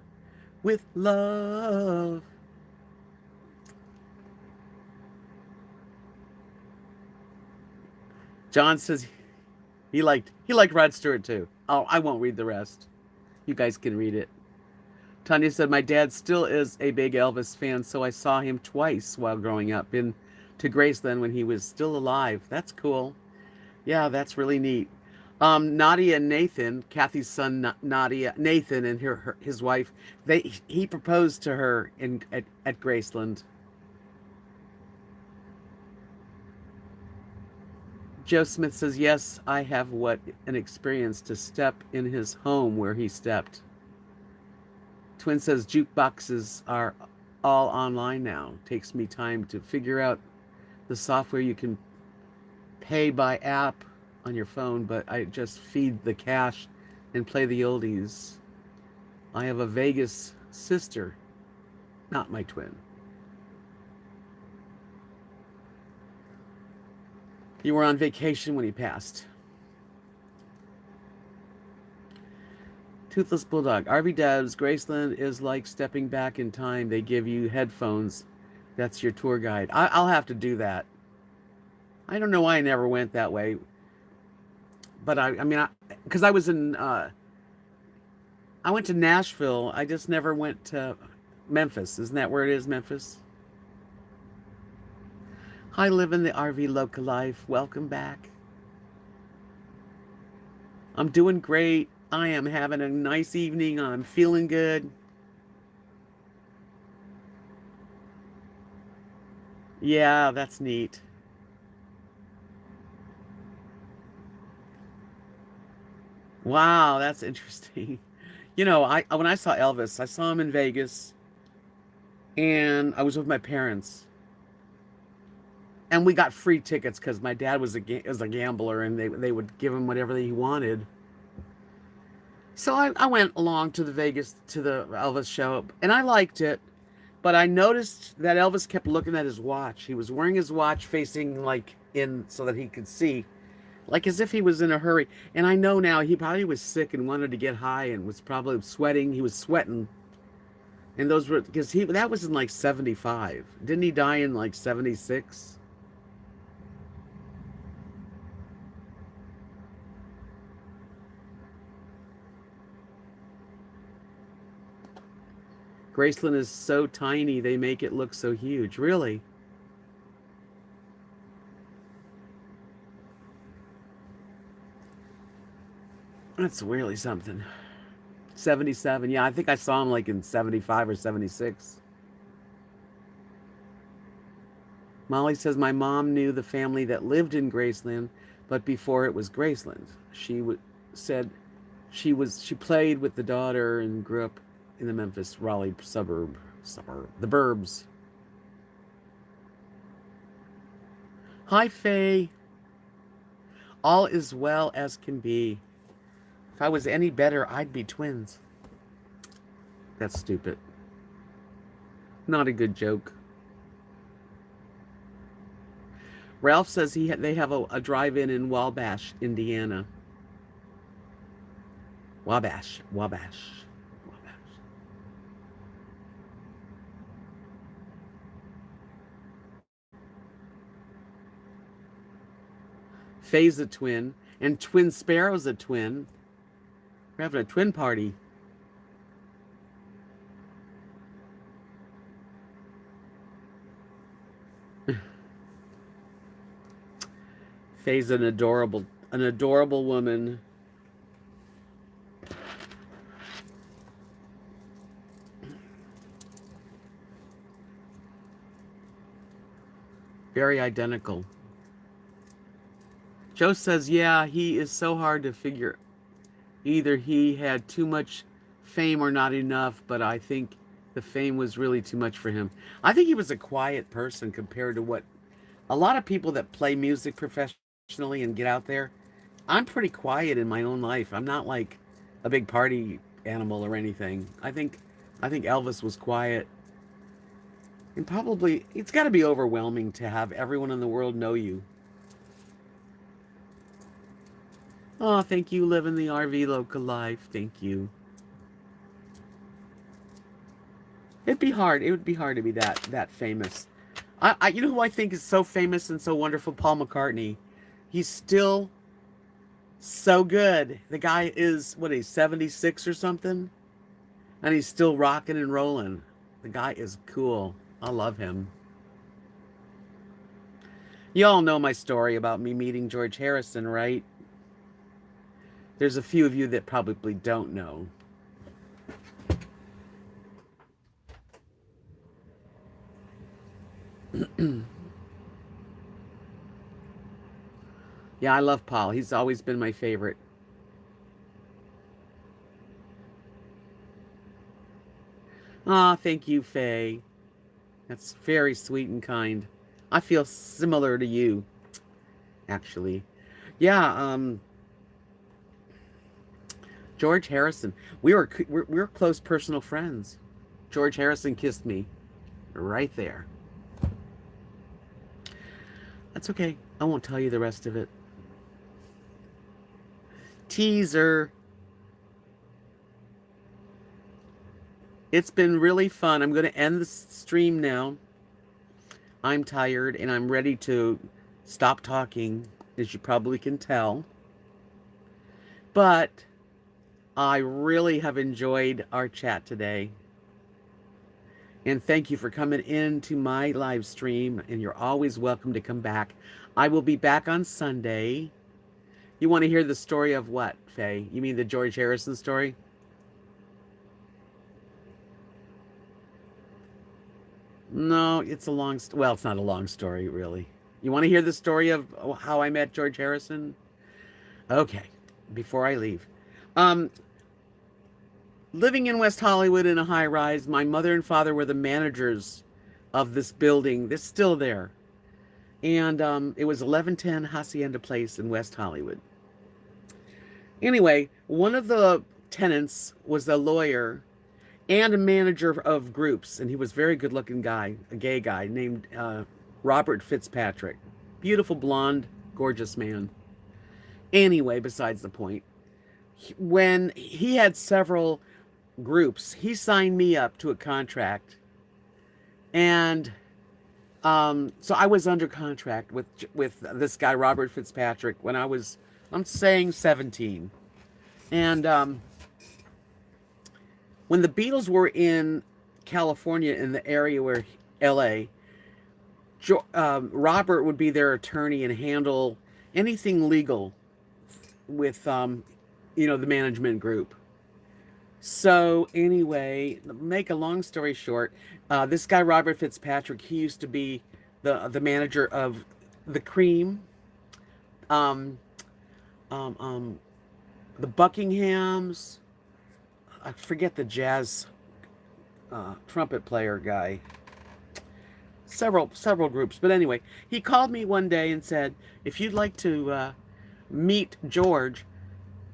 with Love. John says he liked Rod Stewart too. Oh, I won't read the rest. You guys can read it. Tanya said my dad still is a big Elvis fan, so I saw him twice while growing up. Been to Graceland when he was still alive. That's cool. Yeah, that's really neat. Nadia and Nathan, Kathy's son, Nadia, Nathan, and his wife, he proposed to her at Graceland. Joe Smith says, yes, I have what an experience to step in his home where he stepped. Twin says jukeboxes are all online now. Takes me time to figure out the software you can pay by app on your phone, but I just feed the cash and play the oldies. I have a Vegas sister, not my twin. You were on vacation when he passed. Toothless Bulldog. RV Debs, Graceland is like stepping back in time. They give you headphones. That's your tour guide. I'll have to do that. I don't know why I never went that way. But I mean, because I was in, I went to Nashville. I just never went to Memphis. Isn't that where it is, Memphis? Hi, live in the RV local life. Welcome back. I'm doing great. I am having a nice evening. I'm feeling good. Yeah, that's neat. Wow, that's interesting. You know, I when I saw Elvis, I saw him in Vegas, and I was with my parents, and we got free tickets because my dad was a gambler, and they would give him whatever he wanted. So I went along to the Vegas to the Elvis show, and I liked it. But I noticed that Elvis kept looking at his watch. He was wearing his watch facing like in so that he could see, like as if he was in a hurry. And I know now he probably was sick and wanted to get high and was probably sweating. He was sweating. And those were because he that was in like 75. Didn't he die in like 76? Graceland is so tiny, they make it look so huge. Really? That's really something. 77. Yeah, I think I saw him like in 75 or 76. Molly says my mom knew the family that lived in Graceland, but before it was Graceland. Said she played with the daughter and grew up in the Memphis Raleigh suburb, the burbs. Hi, Faye. All is well as can be. If I was any better, I'd be twins. That's stupid. Not a good joke. Ralph says they have a drive-in in Wabash, Indiana. Wabash. Faye's a twin, and Twin Sparrow's a twin. We're having a twin party. Faye's an adorable woman. Very identical. Joe says, yeah, he is so hard to figure. Either he had too much fame or not enough, but I think the fame was really too much for him. I think he was a quiet person compared to what a lot of people that play music professionally and get out there. I'm pretty quiet in my own life. I'm not like a big party animal or anything. I think Elvis was quiet. And probably it's got to be overwhelming to have everyone in the world know you. Oh, thank you, living the RV local life. Thank you. It'd be hard. It would be hard to be that famous. You know who I think is so famous and so wonderful? Paul McCartney. He's still so good. The guy is what, he's 76 or something, and he's still rocking and rolling. The guy is cool. I love him. You all know my story about me meeting George Harrison, right? There's a few of you that probably don't know. Yeah, I love Paul. He's always been my favorite. Ah, thank you, Faye. That's very sweet and kind. I feel similar to you, actually. Yeah, George Harrison. We were close personal friends. George Harrison kissed me right there. That's okay. I won't tell you the rest of it. Teaser. It's been really fun. I'm going to end the stream now. I'm tired and I'm ready to stop talking, as you probably can tell. But I really have enjoyed our chat today. And thank you for coming into my live stream. And you're always welcome to come back. I will be back on Sunday. You want to hear the story of what, Faye? You mean the George Harrison story? No, it's a long... Well, it's not a long story, really. You want to hear the story of how I met George Harrison? Okay, before I leave. Um, living in West Hollywood in a high rise. My mother and father were the managers of this building. They're still there. And it was 1110 Hacienda Place in West Hollywood. Anyway, one of the tenants was a lawyer and a manager of groups, and he was a very good-looking guy, a gay guy named Robert Fitzpatrick. Beautiful, blonde, gorgeous man. Anyway, besides the point, when he had several groups, he signed me up to a contract, and so I was under contract with this guy Robert Fitzpatrick when I'm saying 17, and when the Beatles were in California in the area where L.A. Robert would be their attorney and handle anything legal with the management group. So anyway, make a long story short, this guy Robert Fitzpatrick, he used to be the manager of the Cream, um, the Buckinghams. I forget the jazz trumpet player guy. Several groups, but anyway, he called me one day and said, "If you'd like to meet George,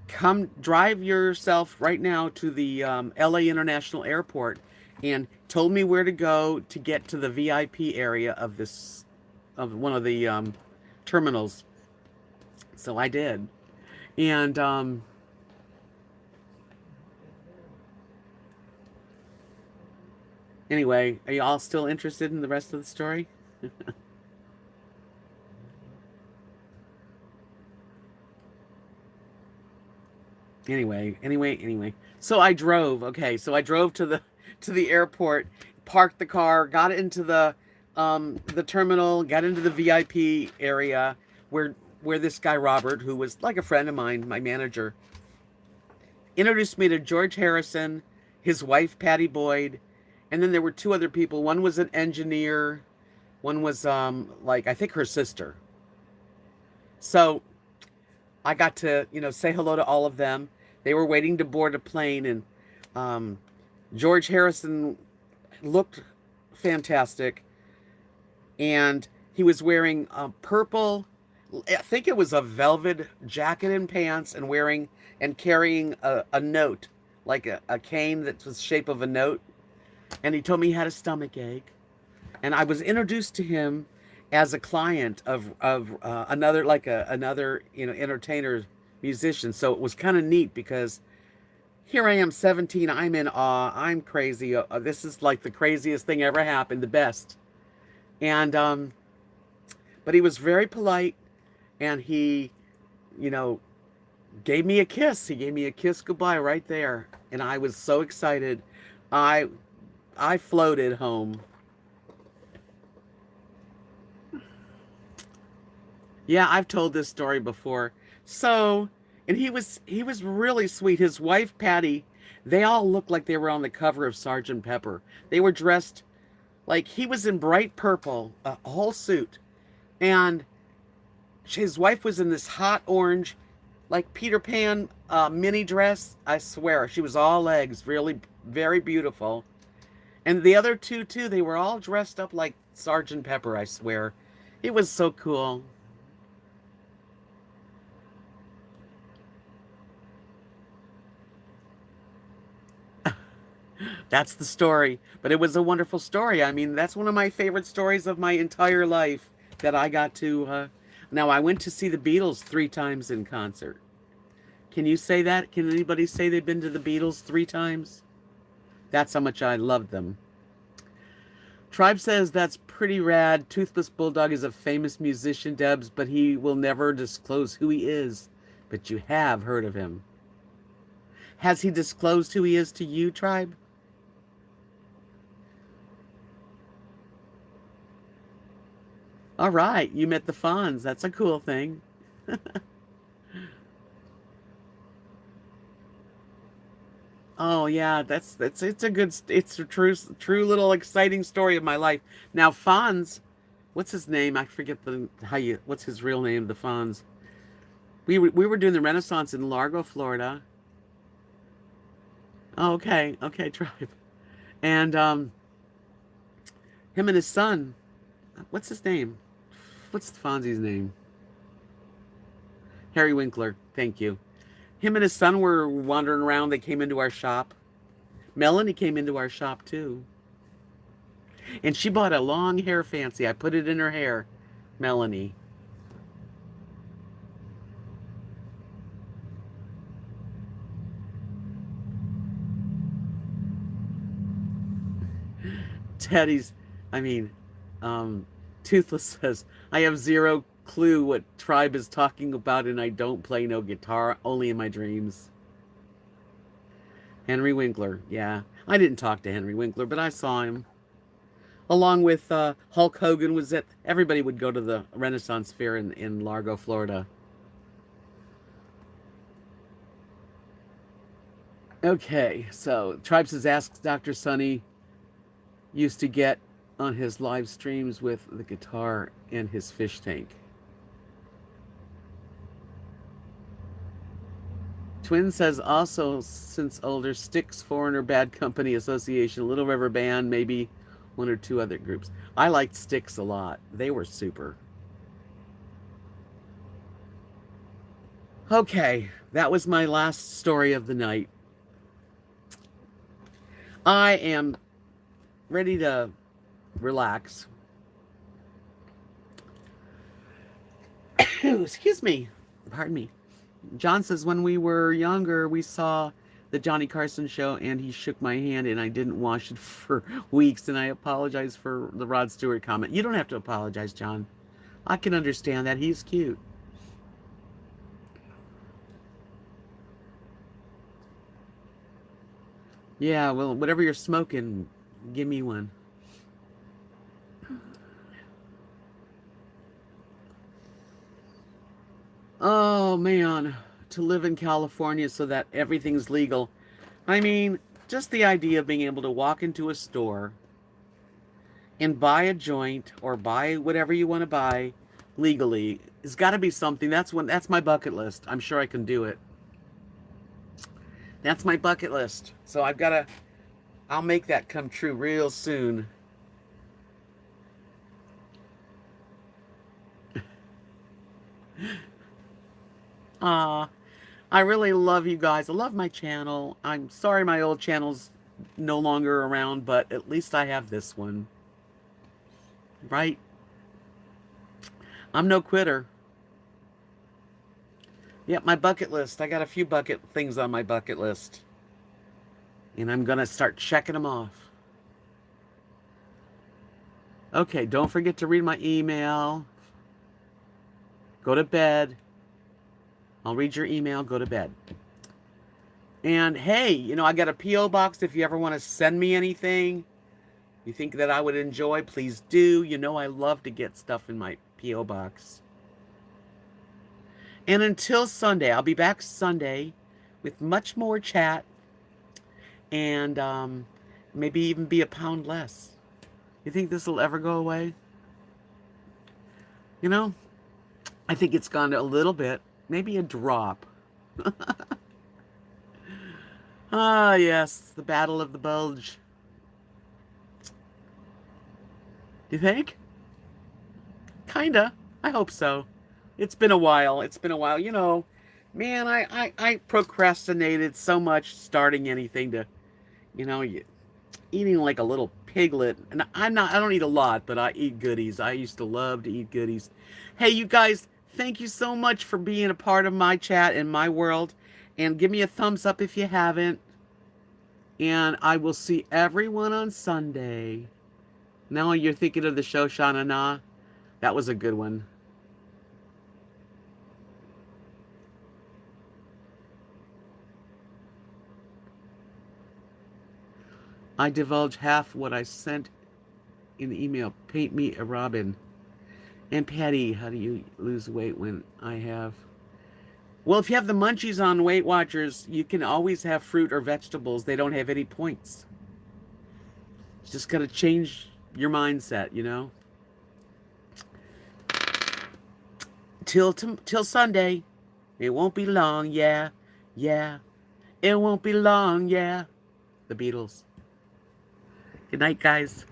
come drive yourself right now to the LA International Airport," and told me where to go to get to the VIP area of one of the terminals. So I did, and anyway, are you all still interested in the rest of the story? Anyway. So I drove. Okay, so I drove to the airport, parked the car, got into the terminal, got into the VIP area where this guy Robert, who was like a friend of mine, my manager, introduced me to George Harrison, his wife Patty Boyd, and then there were two other people. One was an engineer, one was like I think her sister. So I got to, say hello to all of them. They were waiting to board a plane, and um, George Harrison looked fantastic, and he was wearing purple. I think it was a velvet jacket and pants, and carrying a note, like a cane that was the shape of a note. And he told me he had a stomach ache, and I was introduced to him as a client of another entertainer musician. So it was kind of neat because here I am 17, I'm in awe, I'm crazy, this is like the craziest thing ever happened, the best. And but he was very polite, and he you know gave me a kiss. He gave me a kiss goodbye right there, and I was so excited. I i floated home. Yeah, I've told this story before. So, and he was really sweet. His wife Patty, they all looked like they were on the cover of Sergeant Pepper. They were dressed like he was in bright purple, a whole suit, and his wife was in this hot orange, like Peter Pan mini dress. I swear, she was all legs, really very beautiful. And the other two too, they were all dressed up like Sergeant Pepper. I swear, it was so cool. That's the story. But it was a wonderful story. I mean, that's one of my favorite stories of my entire life that I got to. Now, I went to see the Beatles 3 times in concert. Can you say that? Can anybody say they've been to the Beatles 3 times? That's how much I loved them. Tribe says that's pretty rad. Toothless Bulldog is a famous musician, Debs, but he will never disclose who he is. But you have heard of him. Has he disclosed who he is to you, Tribe? All right, you met the Fonz. That's a cool thing. Oh yeah, that's it's a true little exciting story of my life. Now Fonz, what's his name? I forget the how you what's his real name, the Fonz. We were doing the Renaissance in Largo, Florida. Okay, okay, Tribe. And him and his son, what's his name? What's Fonzie's name? Harry Winkler. Thank you. Him and his son were wandering around. They came into our shop. Melanie came into our shop too. And she bought a long hair fancy. I put it in her hair. Melanie. Teddy's, I mean, um, Toothless says, I have zero clue what Tribe is talking about and I don't play no guitar, only in my dreams. Henry Winkler, yeah. I didn't talk to Henry Winkler, but I saw him. Along with Hulk Hogan was at, everybody would go to the Renaissance Fair in Largo, Florida. Okay, so Tribe says, ask Dr. Sonny used to get on his live streams with the guitar and his fish tank. Twin says also, since older, Styx, Foreigner, Bad Company Association, Little River Band, maybe one or two other groups. I liked Styx a lot. They were super. Okay, that was my last story of the night. I am ready to relax. Excuse me. Pardon me. John says, when we were younger, we saw the Johnny Carson show and he shook my hand and I didn't wash it for weeks. And I apologize for the Rod Stewart comment. You don't have to apologize, John. I can understand that. He's cute. Yeah, well, whatever you're smoking, give me one. Oh, man. To live in California so that everything's legal. I mean, just the idea of being able to walk into a store and buy a joint or buy whatever you want to buy legally has got to be something. That's my bucket list. I'm sure I can do it. That's my bucket list. So I'll make that come true real soon. I really love you guys. I love my channel. I'm sorry my old channel's no longer around, but at least I have this one. Right? I'm no quitter. Yep, my bucket list. I got a few bucket things on my bucket list. And I'm going to start checking them off. Okay, don't forget to read my email. Go to bed. I'll read your email. Go to bed. And hey, I got a P.O. box if you ever want to send me anything you think that I would enjoy, please do. I love to get stuff in my P.O. box. And until Sunday, I'll be back Sunday with much more chat and maybe even be a pound less. You think this will ever go away? I think it's gone a little bit, maybe a drop. Ah, yes, the Battle of the Bulge. You think? Kinda. I hope so. It's been a while. Man, I procrastinated so much starting anything to, eating like a little piglet. And I don't eat a lot, but I eat goodies. I used to love to eat goodies. Hey, you guys, thank you so much for being a part of my chat and my world. And give me a thumbs up if you haven't. And I will see everyone on Sunday. Now you're thinking of the show Shana Na? That was a good one. I divulge half what I sent in the email. Paint me a robin. And Patty, how do you lose weight when I have... Well, if you have the munchies on Weight Watchers, you can always have fruit or vegetables. They don't have any points. You just got to change your mindset, Till Sunday. It won't be long, yeah. It won't be long, yeah. The Beatles. Good night, guys.